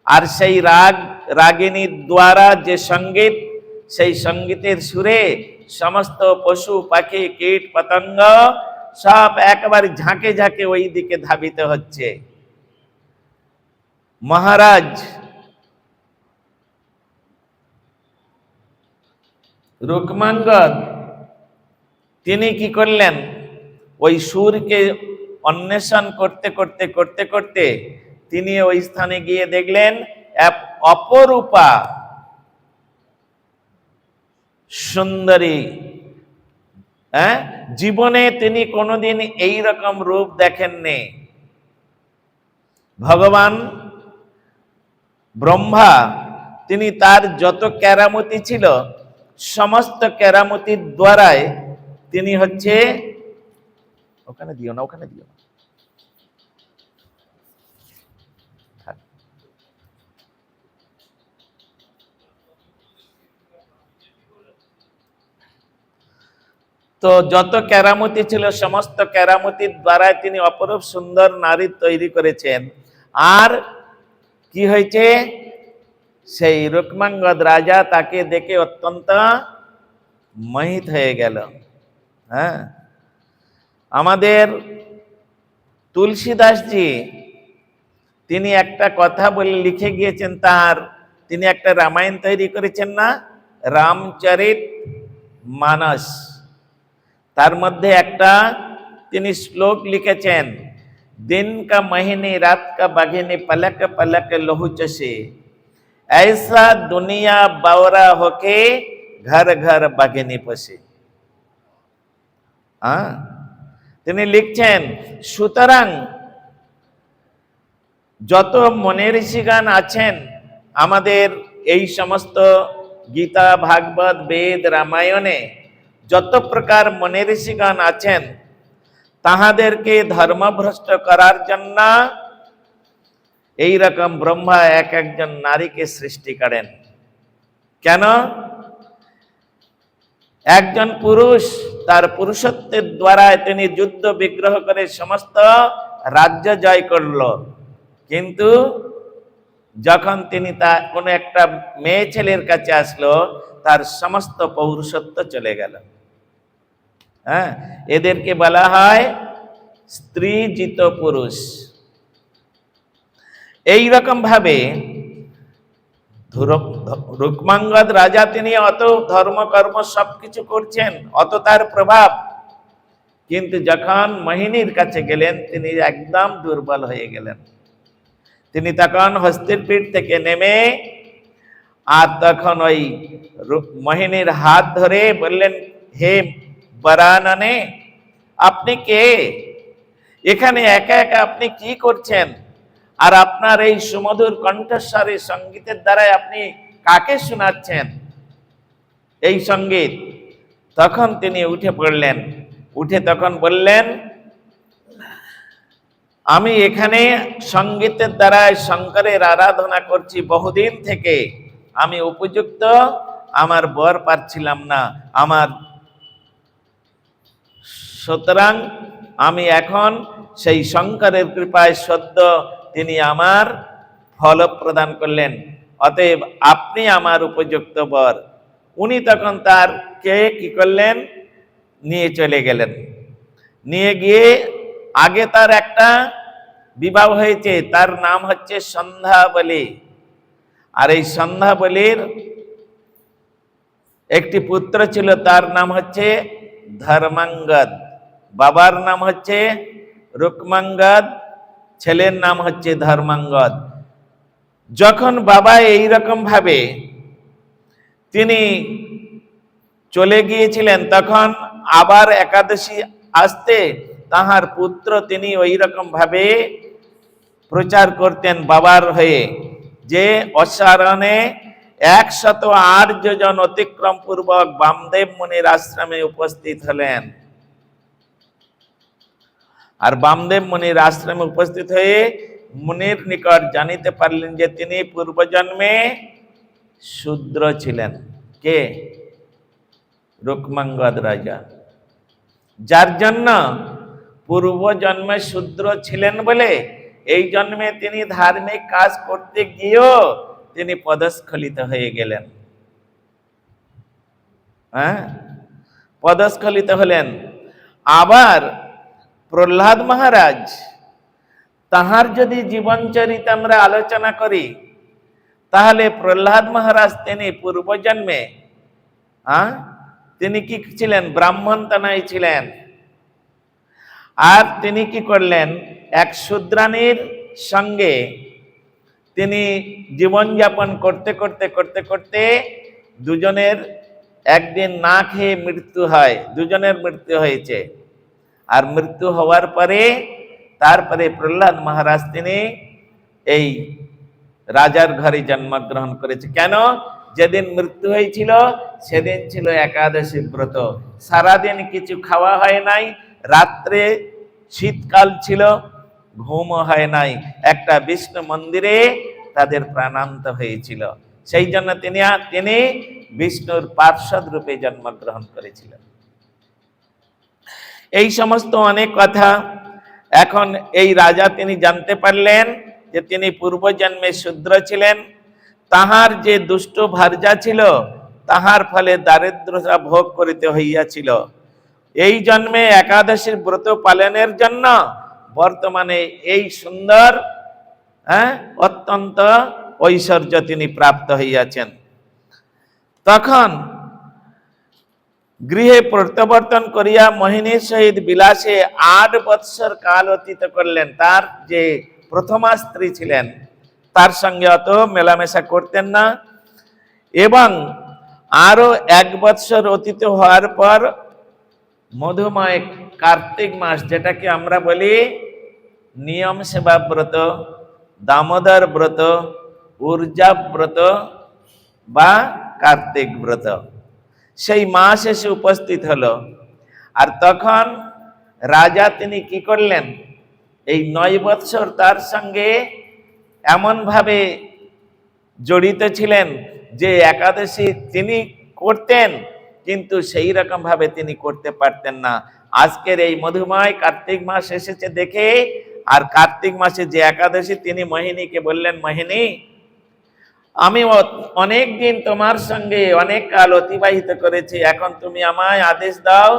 আর সেই রাগিনীর দ্বারা যে সঙ্গীত, সেই সঙ্গীতের সুরে সমস্ত পশু পাখি কীট পতঙ্গ সব একেবারে ঝাঁকে ঝাঁকে ওই দিকে ধাবিত হচ্ছে। মহারাজ রুক্মাঙ্গদ তিনি কি করলেন, ওই সুরকে অন্বেষণ করতে করতে করতে করতে তিনি ওই স্থানে গিয়ে দেখলেন এক অপরূপা সুন্দরী, হ্যাঁ, জীবনে তিনি কোনোদিন এই রকম রূপ দেখেননি। ভগবান ব্রহ্মা তিনি তার যত কেরামতি ছিল সমস্ত কেরামতির দ্বারায় তিনি হচ্ছে, ওখানে দিও না, ওখানে দিও না, তো যত কেরামতি ছিল সমস্ত কেরামতির দ্বারায় তিনি অপরূপ সুন্দর নারী তৈরি করেছেন। আর কি হয়েছে, সেই রুক্মাঙ্গদ রাজা তাকে দেখে অত্যন্ত মোহিত হয়ে গেল। হ্যাঁ, আমাদের তুলসীদাসজি তিনি একটা কথা বলে লিখে গিয়েছেন, তিনি একটা রামায়ণ তৈরি করেছেন না, রামচরিত মানস। তার মধ্যে একটা তিনি শ্লোক লিখেছেন, दिन का महीने रात का बाघिनी पलक पलक लहू चषे, ऐसा दुनिया बावरा होके घर घर बाघिनी पशे। তিনি লিখছেন, সুতরাং যত মনে ঋষিগান আছেন আমাদের এই সমস্ত গীতা ভাগবত বেদ রামায়ণে যত প্রকার মনে ঋষিগান আছেন তাহাদেরকে ধর্মভ্রষ্ট করার জন্য এই রকম ব্রহ্মা এক একজন নারীকে সৃষ্টি করেন। কেন? একজন পুরুষ তার পুরুষত্বের দ্বারা তিনি যুদ্ধ বিগ্রহ করে সমস্ত রাজ্য জয় করল, কিন্তু যখন তিনি কোনো একটা মেয়ে ছেলের কাছে আসলো তার সমস্ত পৌরুষত্ব চলে গেল। হ্যাঁ, এদেরকে বলা হয় স্ত্রী জিত পুরুষ। এই রকম ভাবে রুক্মাঙ্গদ রাজা তিনি অত ধর্মকর্ম সবকিছু করছেন, অত তার প্রভাব, কিন্তু যখন মোহিনীর কাছে গেলেন তিনি একদম দুর্বল হয়ে গেলেন। তিনি তখন হস্তির পিঠ থেকে নেমে আর তখন ওই মোহিনীর হাত ধরে বললেন, হে বরাননে, আপনি কে? এখানে একা একা আপনি কি করছেন? আর আপনার এই সুমধুর কণ্ঠস্বরে সঙ্গীতের দ্বারাই আপনি কাকে শোনাচ্ছেন এই সঙ্গীত? তখন তিনি উঠে পড়লেন, উঠে তখন বললেন, আমি এখানে সঙ্গীতের দ্বারা শঙ্করের আরাধনা করছি বহুদিন থেকে, আমি উপযুক্ত আমার বর পাচ্ছিলাম না আমার, সুতরাং আমি এখন সেই শঙ্করের কৃপায় সদ্য তিনি আমার ফল প্রদান করলেন, অতএব আপনি আমার উপযুক্ত বর। উনি তখন তার কে কি করলেন, নিয়ে চলে গেলেন। নিয়ে গিয়ে আগে তার একটা বিবাহ হয়েছে, তার নাম হচ্ছে সন্ধ্যাবলী। আর এই সন্ধ্যাবলীর একটি পুত্র ছিল, তার নাম হচ্ছে ধর্মাঙ্গদ। বাবার নাম হচ্ছে রুক্মাঙ্গদ, ছেলের নাম হচ্ছে ধর্মাঙ্গদ। যখন বাবা এই রকম ভাবে তিনি চলে গিয়েছিলেন, তখন আবার একাদশী আসতে তাহার পুত্র তিনি ওই রকম ভাবে প্রচার করতেন বাবার হয়ে, যে অশ্বারণে 108 যোজন অতিক্রম পূর্বক বামদেব মুনির আশ্রমে উপস্থিত হলেন। আর বামদেব মুনির আশ্রমে উপস্থিত হয়ে মুনির নিকট জানিতে পারলেন যে তিনি পূর্বজন্মে শূদ্র ছিলেন। কে? রুক্মাঙ্গদ রাজা। যার জন্য পূর্বজন্মে শূদ্র ছিলেন বলে এই জন্মে তিনি ধার্মিক কাজ করতে গিয়েও তিনি পদস্খলিত হয়ে গেলেন। হ্যাঁ, পদস্খলিত হলেন। আবার প্রহ্লাদ মহারাজ, তাহার যদি জীবনচরিত আমরা আলোচনা করি, তাহলে প্রহ্লাদ মহারাজ তিনি পূর্বজন্মে তিনি কি ছিলেন? ব্রাহ্মণ তনয় ছিলেন। আর তিনি কি করলেন? এক শূদ্রাণীর সঙ্গে তিনি জীবনযাপন করতে করতে করতে করতে দুজনের একদিন না খেয়ে মৃত্যু হয়, দুজনের মৃত্যু হয়েছে। আর মৃত্যু হওয়ার পরে তারপরে প্রহ্লাদ মহারাজ তিনি এই রাজার ঘরে জন্মগ্রহণ করেছে। কেন? যেদিন মৃত্যু হয়েছিল সেদিন ছিল একাদশী ব্রত, সারাদিন কিছু খাওয়া হয় নাই, রাত্রে শীতকাল ছিল, ঘুমও হয় নাই। একটা বিষ্ণু মন্দিরে তাদের প্রাণান্ত হয়েছিল, সেই জন্য তিনি বিষ্ণুর পার্ষদ রূপে জন্মগ্রহণ করেছিলেন। এই সমস্ত অনেক কথা এখন এই রাজা তিনি জানতে পারলেন যে তিনি পূর্বজন্মে শূদ্র ছিলেন। তাহার যে দুষ্ট ভার্যা ছিল, তাহার ফলে দারিদ্রতা ভোগ করিতে হইয়াছিল। এই জন্মে একাদশীর ব্রত পালনের জন্য বর্তমানে এই সুন্দর অত্যন্ত ঐশ্বর্য তিনি প্রাপ্ত হইয়াছেন। তখন গৃহে প্রত্যাবর্তন করিয়া মোহিনীর সহিত বিলাসে 8 বৎসর কাল অতীত করলেন। তার যে প্রথমা স্ত্রী ছিলেন তার সঙ্গে অত মেলামেশা করতেন না, এবং আরো 1 বৎসর অতীত হওয়ার পর মধুময় কার্তিক মাস, যেটাকে আমরা বলি নিয়ম সেবা ব্রত, দামোদর ব্রত, ঊর্জা ব্রত বা কার্তিক ব্রত, সেই মাস এসে উপস্থিত হলো। আর তখন রাজা তিনি কি করলেন? এই 9 বৎসর তার সঙ্গে এমন ভাবে জড়িত ছিলেন যে একাদশী তিনি করতেন, কিন্তু সেই রকম ভাবে তিনি করতে পারতেন না। আজকের এই মধুময় কার্তিক মাস এসেছে দেখে, আর কার্তিক মাসে যে একাদশী, তিনি মোহিনীকে বললেন, মোহিনী, আমি অনেক দিন তোমার সঙ্গে অনেক কাল অতিবাহিত করেছি, এখন তুমি আমায় আদেশ দাও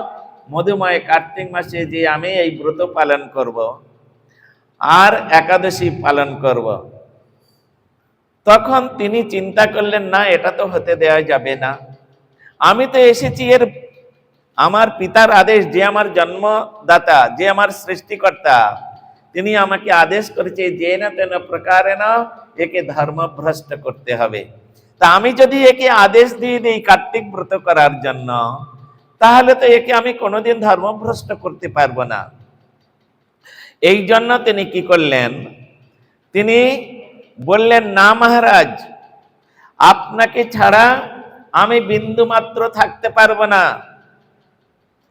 মধুময় কার্তিক মাসে যে আমি এই ব্রত পালন করব আর একাদশী পালন করব। তখন তিনি চিন্তা করলেন, না, এটা তো হতে দেওয়া যাবে না। আমি তো এসেছি আমার পিতার আদেশ, যে আমার জন্মদাতা, যে আমার সৃষ্টিকর্তা, তিনি আমাকে আদেশ করেছে যে না তেন প্রকারে না একে ধর্মভ্রষ্ট করতে হবে। তা আমি যদি একে আদেশ দিয়ে দিই কার্তিক ব্রত করার জন্য, তাহলে তো একে আমি কোনোদিন ধর্মভ্রষ্ট করতে পারবো না। এই জন্য তিনি কি করলেন? তিনি বললেন, না মহারাজ, আপনাকে ছাড়া আমি বিন্দু মাত্র থাকতে পারবো না,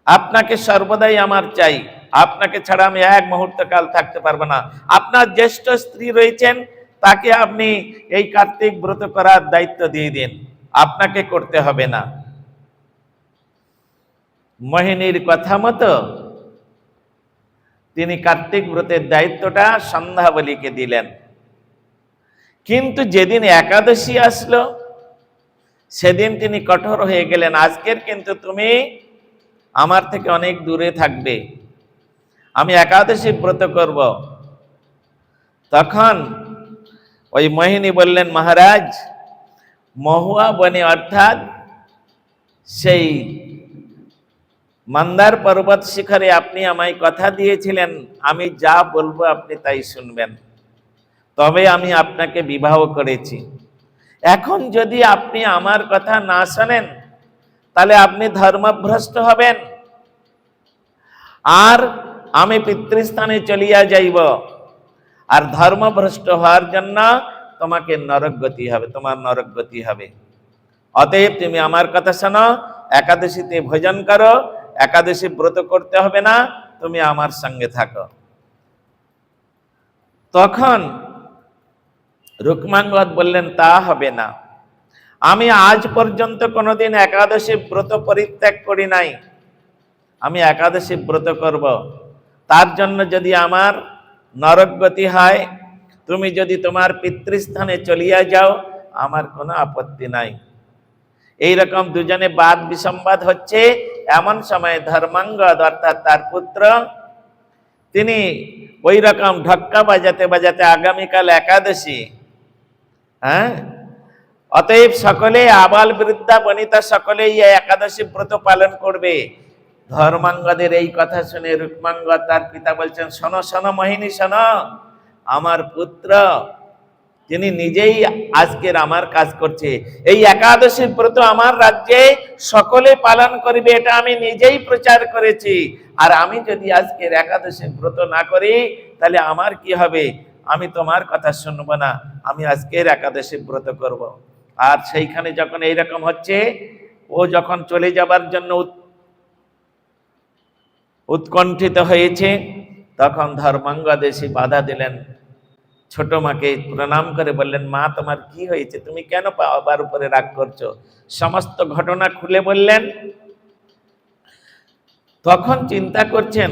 আপনাকে সর্বদাই আমার চাই, আপনাকে ছাড়া আমি এক মুহূর্ত কাল থাকতে পারবো না। আপনার জ্যেষ্ঠ স্ত্রী রয়েছেন, তাকে আপনি এই কার্তিক ব্রত করার দায়িত্ব দিয়ে দিন, আপনাকে করতে হবে না। মোহিনীর কথা মতো তিনি কার্তিক ব্রতের দায়িত্বটা সন্ধ্যাবলীকে দিলেন। কিন্তু যেদিন একাদশী আসলো সেদিন তিনি কঠোর হয়ে গেলেন, আজকের কিন্তু তুমি আমার থেকে অনেক দূরে থাকবে, আমি একাদশী ব্রত করব। তখন ওই মোহিনী বললেন, মহারাজ, মহুয়া বনে অর্থাৎ সেই মন্দার পর্বত শিখরে আপনি আমায় কথা দিয়েছিলেন, আমি যা বলবো আপনি তাই শুনবেন, তবে আমি আপনাকে বিবাহ করেছি। এখন যদি আপনি আমার কথা না শোনেন তাহলে আপনি ধর্মভ্রষ্ট হবেন, আর আমি পিতৃস্থানে চলিয়া যাইব, আর ধর্মভ্রষ্ট হওয়ার জন্য তোমাকে নরকগতি হবে, তোমার নরকগতি হবে। অতএব তুমি আমার কথা শোনো, একাদশীতে ভোজন করো, একাদশী ব্রত করতে হবে না, তুমি আমার সঙ্গে থাকো। তখন রুক্মাঙ্গদ বললেন, তা হবে না, আমি আজ পর্যন্ত কোনোদিন একাদশী ব্রত পরিত্যাগ করি নাই, আমি একাদশী ব্রত করব। তার জন্য যদি আমার নরকগতি হয়, তুমি যদি তোমার পিতৃস্থানে চলিয়া যাও, আমার কোনো আপত্তি নাই। এইরকম দুজনে বাদ বিসম্বাদ হচ্ছে। এমন সময় ধর্মাঙ্গদ অর্থাৎ তার পুত্র, তিনি ওই রকম ঢক্কা বাজাতে বাজাতে, আগামীকাল একাদশী, অতএব সকলে, আবাল বৃদ্ধা বনিতা সকলেই এই একাদশী ব্রত পালন করবে। ধর্মাঙ্গদের এই কথা শুনে রুক্মাঙ্গদ তার পিতা বলছেন, শোনো শোনো মোহিনী, শোনো, আমার পুত্র তিনি নিজেই আজকের আমার কাজ করছে, এই একাদশী ব্রত আমার রাজ্যে সকলে পালন করবে, এটা আমি নিজেই প্রচার করেছি। আর আমি যদি আজকের একাদশী ব্রত না করি তাহলে আমার কি হবে? আমি তোমার কথা শুনবো না, আমি আজকের একাদশী ব্রত করব। আর সেইখানে যখন এইরকম হচ্ছে, ও যখন চলে যাবার জন্য উৎকণ্ঠিত হয়েছে, তখন ধর্মাঙ্গদ এসে বাধা দিলেন। ছোট মাকে প্রণাম করে বললেন, মা, তোমার কি হয়েছে? তুমি কেন বাবার উপরে রাগ করছো? সমস্ত ঘটনা খুলে বললেন। তখন চিন্তা করছেন,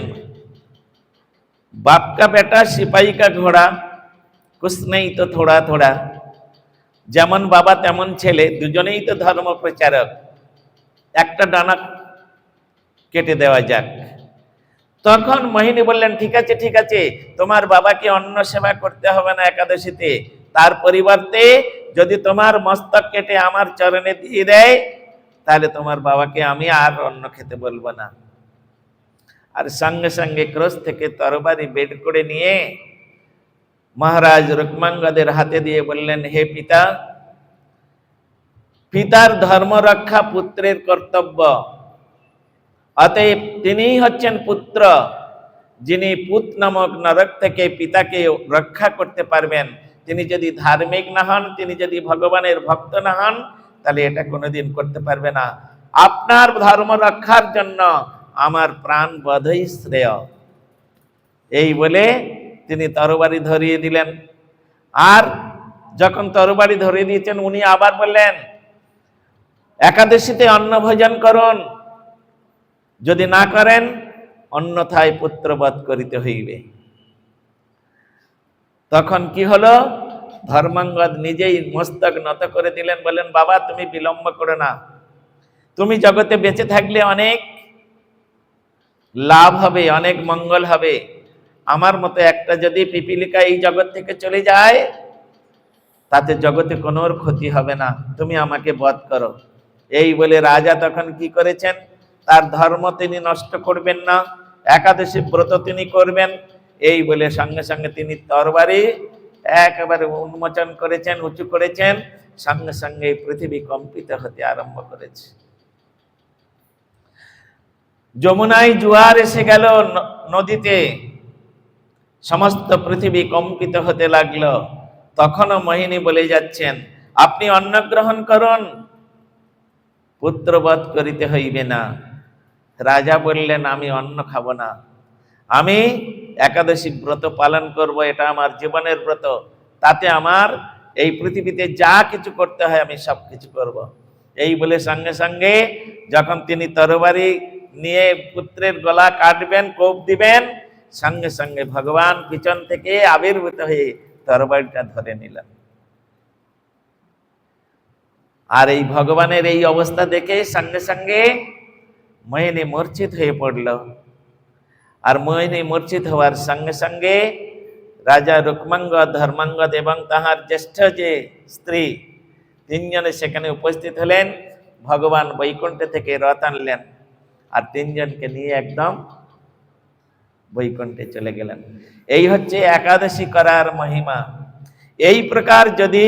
বাপ কা বেটা সিপাহী কা ঘোড়া, কুছ নেই তো থোড়া থোড়া, যেমন বাবা তেমন ছেলে, দুজনেই তো ধর্ম প্রচারক, একটা ডানা কেটে দেওয়া যাক। তখন মোহিনী বললেন, ঠিক আছে ঠিক আছে, তোমার বাবাকে অন্ন সেবা করতে হবে না একাদশীতে, তার পরিবর্তে যদি তোমার মস্তক কেটে আমার চরণে দিয়ে দেয় তাহলে তোমার বাবাকে আমি আর অন্ন খেতে বলবো না। আর সঙ্গে সঙ্গে ক্রোশ থেকে তরবারি বের করে নিয়ে মহারাজ রুক্মাঙ্গদের হাতে দিয়ে বললেন, হে পিতা, পিতার ধর্ম রক্ষা পুত্রের কর্তব্য, অতএব তিনিই হচ্ছেন পুত্র, যিনি পুত নামক নরক থেকে পিতাকে রক্ষা করতে পারবেন। তিনি যদি ধার্মিক না হন, তিনি যদি ভগবানের ভক্ত না হন, তাহলে এটা কোনোদিন করতে পারবে না। আপনার ধর্ম রক্ষার জন্য আমার প্রাণ বধই শ্রেয়। এই বলে তিনি তরবারি ধরিয়ে দিলেন। আর যখন তরবারি ধরিয়ে দিয়েছেন, উনি আবার বললেন, একাদশীতে অন্ন ভোজন করুন, যদি না করেন অন্যথায় পুত্রবধ করিতে হইবে। তখন কি হলো? ধর্মাঙ্গদ নিজেই মস্তক নত করে দিলেন, বললেন, বাবা, তুমি বিলম্ব করো না, তুমি জগতে বেঁচে থাকলে অনেক লাভ হবে, অনেক মঙ্গল হবে। আমার মতো একটা যদি পিপিলিকা এই জগৎ থেকে চলে যায় তাতে জগতে কোনো ক্ষতি হবে না, তুমি আমাকে বধ করো। এই বলে রাজা তখন কি করেছেন? তার ধর্ম তিনি নষ্ট করবেন না, একাদশী ব্রত তিনি করবেন, এই বলে সঙ্গে সঙ্গে তিনি তরবারি একেবারে উন্মোচন করেছেন, উঁচু করেছেন। সঙ্গে সঙ্গে পৃথিবী কম্পিত হতে আরম্ভ করেছে। যমুনায় জোয়ার এসে গেল নদীতে, সমস্ত পৃথিবী কম্পিত হতে লাগলো। তখনও মোহিনী বলে যাচ্ছেন, আপনি অন্ন গ্রহণ করুন, পুত্রবধ করিতে হইবে না। রাজা বললেন, আমি অন্ন খাবো না, আমি একাদশী ব্রত পালন করব, এটা আমার জীবনের ব্রত, তাতে আমার এই পৃথিবীতে যা কিছু করতে হয় আমি সব কিছু করব। এই বলে সঙ্গে সঙ্গে যখন তিনি তরবারি নিয়ে পুত্রের গলা কাটবেন, কোপ দিবেন, সঙ্গে সঙ্গে ভগবান পিছন থেকে আবির্ভূত হয়ে তরবারিটা ধরে নিলেন। আর এই ভগবানের এই অবস্থা দেখে সঙ্গে সঙ্গে মোহিনী মূর্ছিত হয়ে পড়ল। আর মোহিনী মূর্ছিত হওয়ার সঙ্গে সঙ্গে রাজা রুক্মাঙ্গদ, ধর্মাঙ্গদ এবং তাহার জ্যেষ্ঠ যে স্ত্রী তিনজনে সেখানে উপস্থিত হলেন। ভগবান বৈকুণ্ঠ থেকে রথ আনলেন আর তিনজনকে নিয়ে একদম বৈকুণ্ঠে চলে গেলেন। এই হচ্ছে একাদশী করার মহিমা। এই প্রকার যদি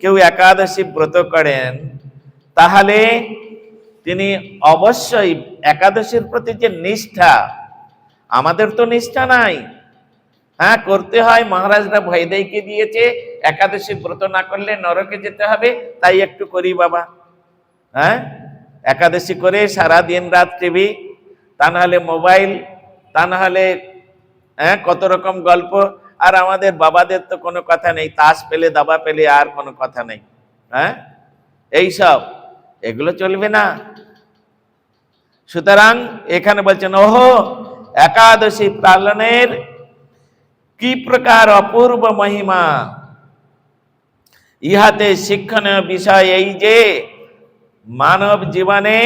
কেউ একাদশী ব্রত করেন তাহলে তিনি অবশ্যই একাদশীর প্রতি যে নিষ্ঠা, আমাদের তো নিষ্ঠা নাই, হ্যাঁ করতে হয়, মহারাজরা ভয় দেইকে দিয়েছে একাদশী ব্রত না করলে নরকে যেতে হবে, তাই একটু করি বাবা। হ্যাঁ, একাদশী করে সারা দিন রাত টিভি, তা নাহলে মোবাইল, তা নাহলে কত রকম গল্প। আর আমাদের বাবাদের তো কোনো কথা নেই, তাস পেলে দাবা পেলে আর কোনো কথা নেই। হ্যাঁ, এইসব এগুলো চলবে না। সুতরাং এখানে বলছেন, ওহো একাদশী পালনের কি প্রকার অপূর্ব মহিমা। ইহাতে শিক্ষণীয় বিষয় এই যে মানব জীবনে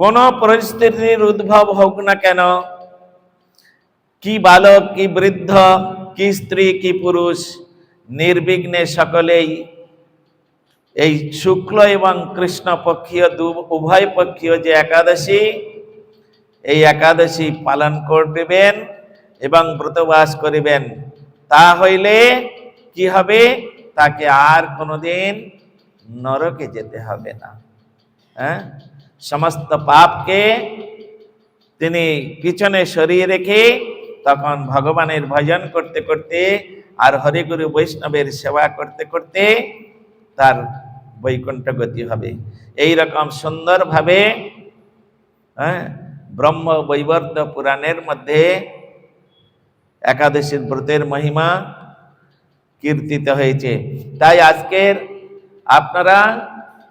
কোন পরিস্থিতির উদ্ভব হোক না কেন, কি বালক কি বৃদ্ধ, কি স্ত্রী কি পুরুষ, নির্বিঘ্নে সকলেই এই শুক্ল এবং কৃষ্ণ পক্ষীয় উভয় পক্ষীয় যে একাদশী, এই একাদশী পালন করবেন এবং ব্রতবাস করিবেন। তা হইলে কি হবে, তাকে আর কোনোদিন নরকে যেতে হবে না। হ্যাঁ, সমস্ত পাপকে তিনি পিছনে সরিয়ে রেখে তখন ভগবানের ভজন করতে করতে আর হরিগুরু বৈষ্ণবের সেবা করতে করতে তার বৈকুণ্ঠ গতি হবে। এই রকম সুন্দরভাবে ব্রহ্ম বৈবর্ত পুরাণের মধ্যে একাদশীর ব্রতের মহিমা কীর্তিত হয়েছে। তাই আজকের আপনারা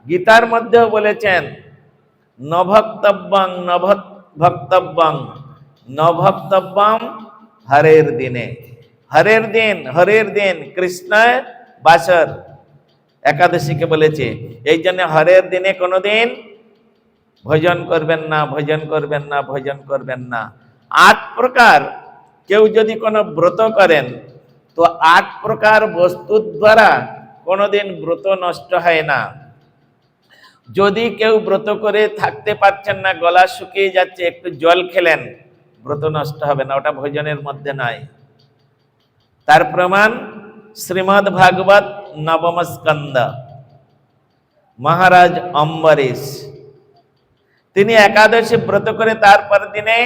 গীতার মধ্যেও বলেছেন, নভক্তব্যং নভক্তব্যং নভক্তব্যম হরের দিনে। হরের দিন কৃষ্ণ বাসর একাদশীকে বলেছে। এই জন্য হরের দিনে কোনোদিন ভোজন করবেন না, ভোজন করবেন না, ভোজন করবেন না। 8 প্রকার কেউ যদি কোনো ব্রত করেন তো 8 প্রকার বস্তুর দ্বারা কোনোদিন ব্রত নষ্ট হয় না। যদি কেউ ব্রত করে থাকতে পারছেন না, গলা শুকিয়ে যাচ্ছে, একটু জল খেলেন, ব্রত নষ্ট হবে না, ওটা ভোজনের মধ্যে নাই। তার প্রমাণ শ্রীমদ্ ভাগবত নবম স্কন্ধ। মহারাজ অম্বরীশ তিনি একাদশী ব্রত করে তারপর দিনে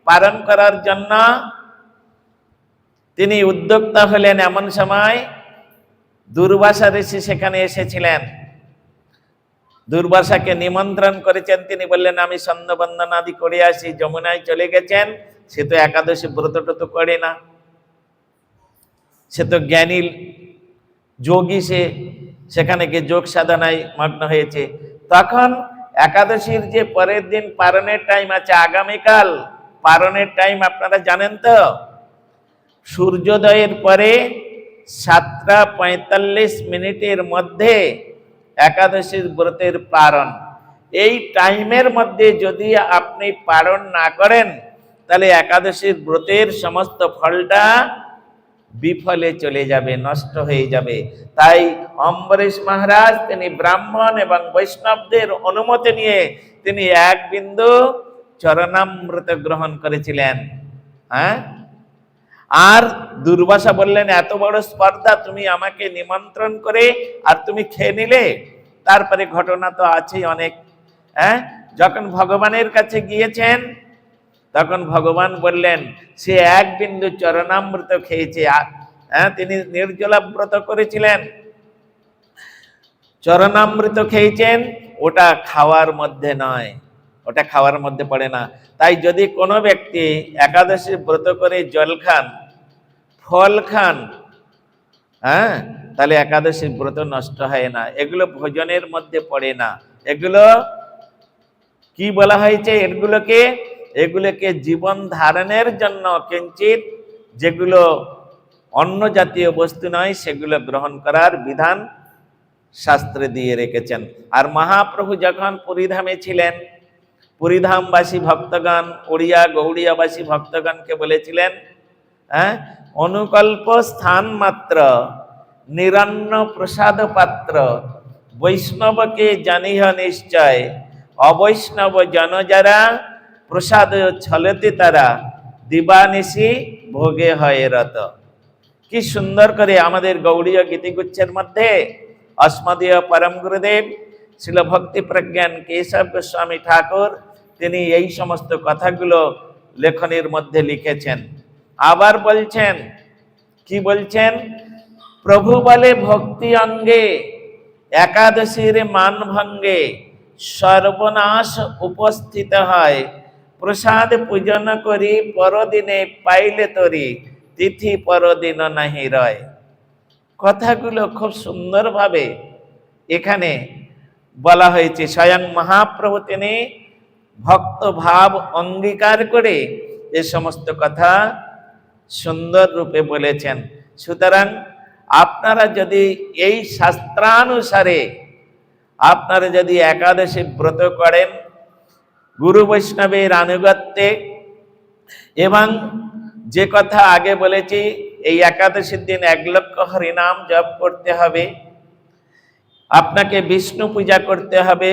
পালন করার জন্য তিনি উদ্যোক্তা হলেন। এমন সময় দুর্বাসা ঋষি সেখানে এসেছিলেন। দুর্বাসাকে নিমন্ত্রণ করেছেন। তিনি বললেন, আমি সন্ধ্যবন্দনাদি করে আসি। যমুনায় চলে গেছেন। সে তো একাদশী ব্রতটা তো করে না, সে তো জ্ঞানী যোগী, সেখানে গিয়ে যোগ সাধনায় মগ্ন হয়েছে। তখন একাদশীর যে পরের দিন পারণের টাইম আছে, আগামীকাল পারণের টাইম আপনারা জানেন তো, সূর্যোদয়ের পরে 7টা 45 মধ্যে একাদশীর ব্রতের পারণ। এই টাইমের মধ্যে যদি আপনি পালন না করেন তাহলে একাদশীর ব্রতের সমস্ত ফলটা বিফলে চলে যাবে, নষ্ট হয়ে যাবে। তাই অম্বরীশ মহারাজ তিনি ব্রাহ্মণ এবং বৈষ্ণবদের অনুমতি নিয়ে তিনি 1 বিন্দু চরণামৃত গ্রহণ করেছিলেন। হ্যাঁ, আর দুর্বাসা বললেন, এত বড় স্পর্ধা, তুমি আমাকে নিমন্ত্রণ করে আর তুমি খেয়ে নিলে। তারপরে ঘটনা তো আছেই অনেক। হ্যাঁ, যখন ভগবানের কাছে গিয়েছেন তখন ভগবান বললেন সে এক বিন্দু চরণামৃত খেয়েছে। হ্যাঁ, তিনি নির্জলা ব্রত করেছিলেন, চরণামৃত খেয়েছেন, ওটা খাওয়ার মধ্যে নয়, ওটা খাওয়ার মধ্যে পড়ে না। তাই যদি কোনো ব্যক্তি একাদশী ব্রত করে জল খান, ফল খান, হ্যাঁ, তাহলে একাদশী ব্রত নষ্ট হয় না। এগুলো ভোজনের মধ্যে পড়ে না। এগুলো কি বলা হয়েছে? এগুলোকে জীবন ধারণের জন্য কিঞ্চিত, যেগুলো অন্য জাতীয় বস্তু নয় সেগুলো গ্রহণ করার বিধান শাস্ত্রে দিয়ে রেখেছেন। আর মহাপ্রভু যখন পুরীধামে ছিলেন, পুরীধামবাসী ভক্তগণ, ওড়িয়া গৌড়িয়াবাসী ভক্তগণকে বলেছিলেন, হ্যাঁ, অনুকল্প স্থান মাত্র নিরন্ন প্রসাদ পাত্র, বৈষ্ণবকে জানিহ নিশ্চয়, অবৈষ্ণব জন যারা, প্রসাদ ছলতে তারা, দিবানিশি ভোগে হয় রত। কি সুন্দর করে আমাদের গৌড়ীয় গীতিগুচ্ছের মধ্যে অস্মদীয় পরম গুরুদেব শিল ভক্তি প্রজ্ঞান কেশব গোস্বামী ঠাকুর তিনি এই সমস্ত কথাগুলো লেখনের মধ্যে লিখেছেন। আবার বলছেন, কি বলছেন? প্রভু বলে ভক্তি অঙ্গে, একাদশীর মান ভঙ্গে, সর্বনাশ উপস্থিত হয়, প্রসাদ পূজন করি পরদিনে পাইলে তরি, তিথি পরদিন নাহি রয়। কথাগুলো খুব সুন্দরভাবে এখানে বলা হয়েছে। স্বয়ং মহাপ্রভু তিনি ভক্ত ভাব অঙ্গীকার করে এ সমস্ত কথা সুন্দর রূপে বলেছেন। সুতরাং আপনারা যদি এই শাস্ত্রানুসারে আপনারা যদি একাদশী ব্রত করেন গুরু বৈষ্ণবের আনুগত্যে, এবং যে কথা আগে বলেছি এই একাদশীর দিন 1 লক্ষ হরিনাম জপ করতে হবে, আপনাকে বিষ্ণু পূজা করতে হবে,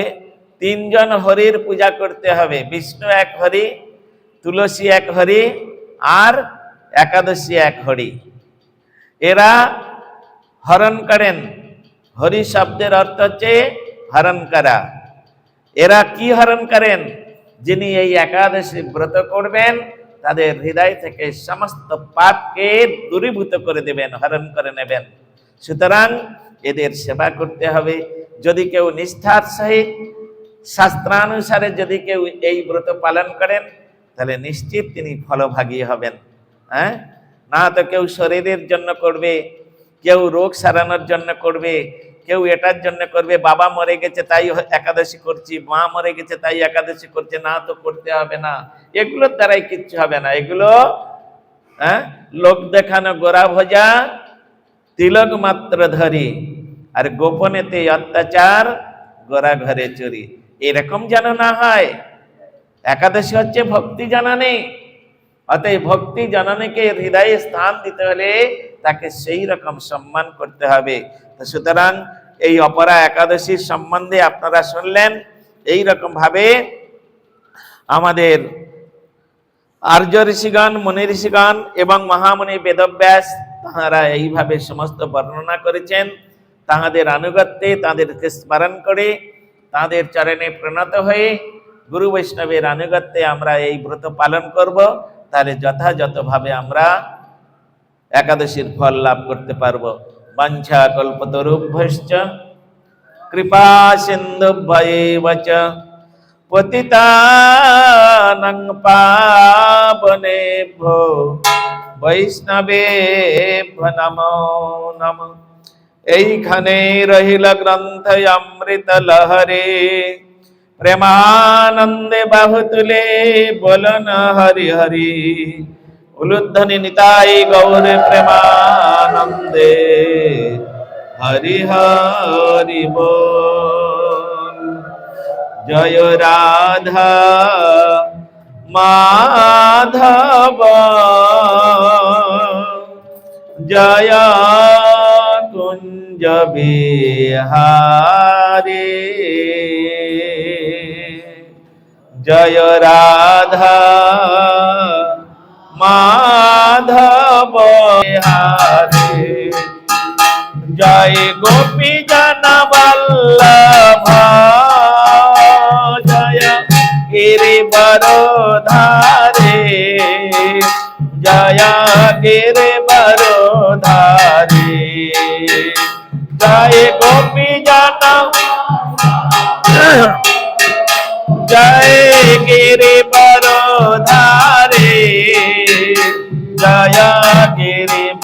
3 জন হরির পূজা করতে হবে, বিষ্ণু 1 হরি, তুলসী 1 হরি, আর একাদশী 1 হরি। এরা হরণ করেন। হরি শব্দের অর্থ হচ্ছে হরণ করা। এরা কি হরণ করেন? যিনি এই একাদশী ব্রত করবেন তাদের হৃদয় থেকে সমস্ত পাপকে দূরীভূত করে দেবেন, হরণ করে নেবেন। সুতরাং এদের সেবা করতে হবে। যদি কেউ নিষ্ঠার সহিত শাস্ত্রানুসারে যদি কেউ এই ব্রত পালন করেন তাহলে নিশ্চিত তিনি ফলভাগী হবেন। হ্যাঁ, না তো কেউ শরীরের জন্য করবে, কেউ রোগ সারানোর জন্য করবে, কেউ এটার জন্য করবে, বাবা মরে গেছে তাই একাদশী করছি, মা মরে গেছে তাই একাদশী করছে, না তো করতে হবে না। এগুলোর দ্বারাই কিচ্ছু হবে না। এগুলো লোক দেখানো গোরা ভজা, তিলক মাত্র ধরি, আর গোপনেতে অত্যাচার, গোরা ঘরে চুরি। এরকম যেন না হয়। একাদশী হচ্ছে ভক্তি জানানে। অতএব ভক্তি জানানেকে হৃদয়ে স্থান দিতে হলে তাকে সেই রকম সম্মান করতে হবে। তো সুতরাং এই অপরা একাদশীর সম্বন্ধে আপনারা শুনলেন। এই রকম ভাবে আমাদের আর্য ঋষিগণ, মুনি ঋষিগণ এবং মহামুনি বেদব্যাস তাহারা এইভাবে সমস্ত বর্ণনা করেছেন। তাহাদের আনুগত্যে, তাদেরকে স্মরণ করে, তাদের চরণে প্রণত হয়ে গুরু বৈষ্ণবের আনুগত্যে আমরা এই ব্রত পালন করব। তাহলে যথাযথভাবে আমরা একাদশীর ফল লাভ করতে পারবো। বাঞ্ছা কল্পতরুভ্যশ্চ কৃপা সিন্ধুভ্যেব চ পতিতানাং পাবনেভ্যো বৈষ্ণবেভ্যো নমো নমঃ। এইখানে রহিল গ্রন্থ অমৃত লহরে, প্রেমানন্দে বাহু তুলে বলন হরি হরি। উলুধ্বনি নিতাই গৌর প্রেমানন্দে, হরি হরি বল। জয় রাধা মাধব, জয় কুঞ্জ বিহারী। জয় রাধা মাধব বিহারী। জয় গোপী জন বল্লভ, বরধারে, জয়া গিরি বরধারে। জয় গোপী জন জয় গিরি বরধারে, জয়া গিরি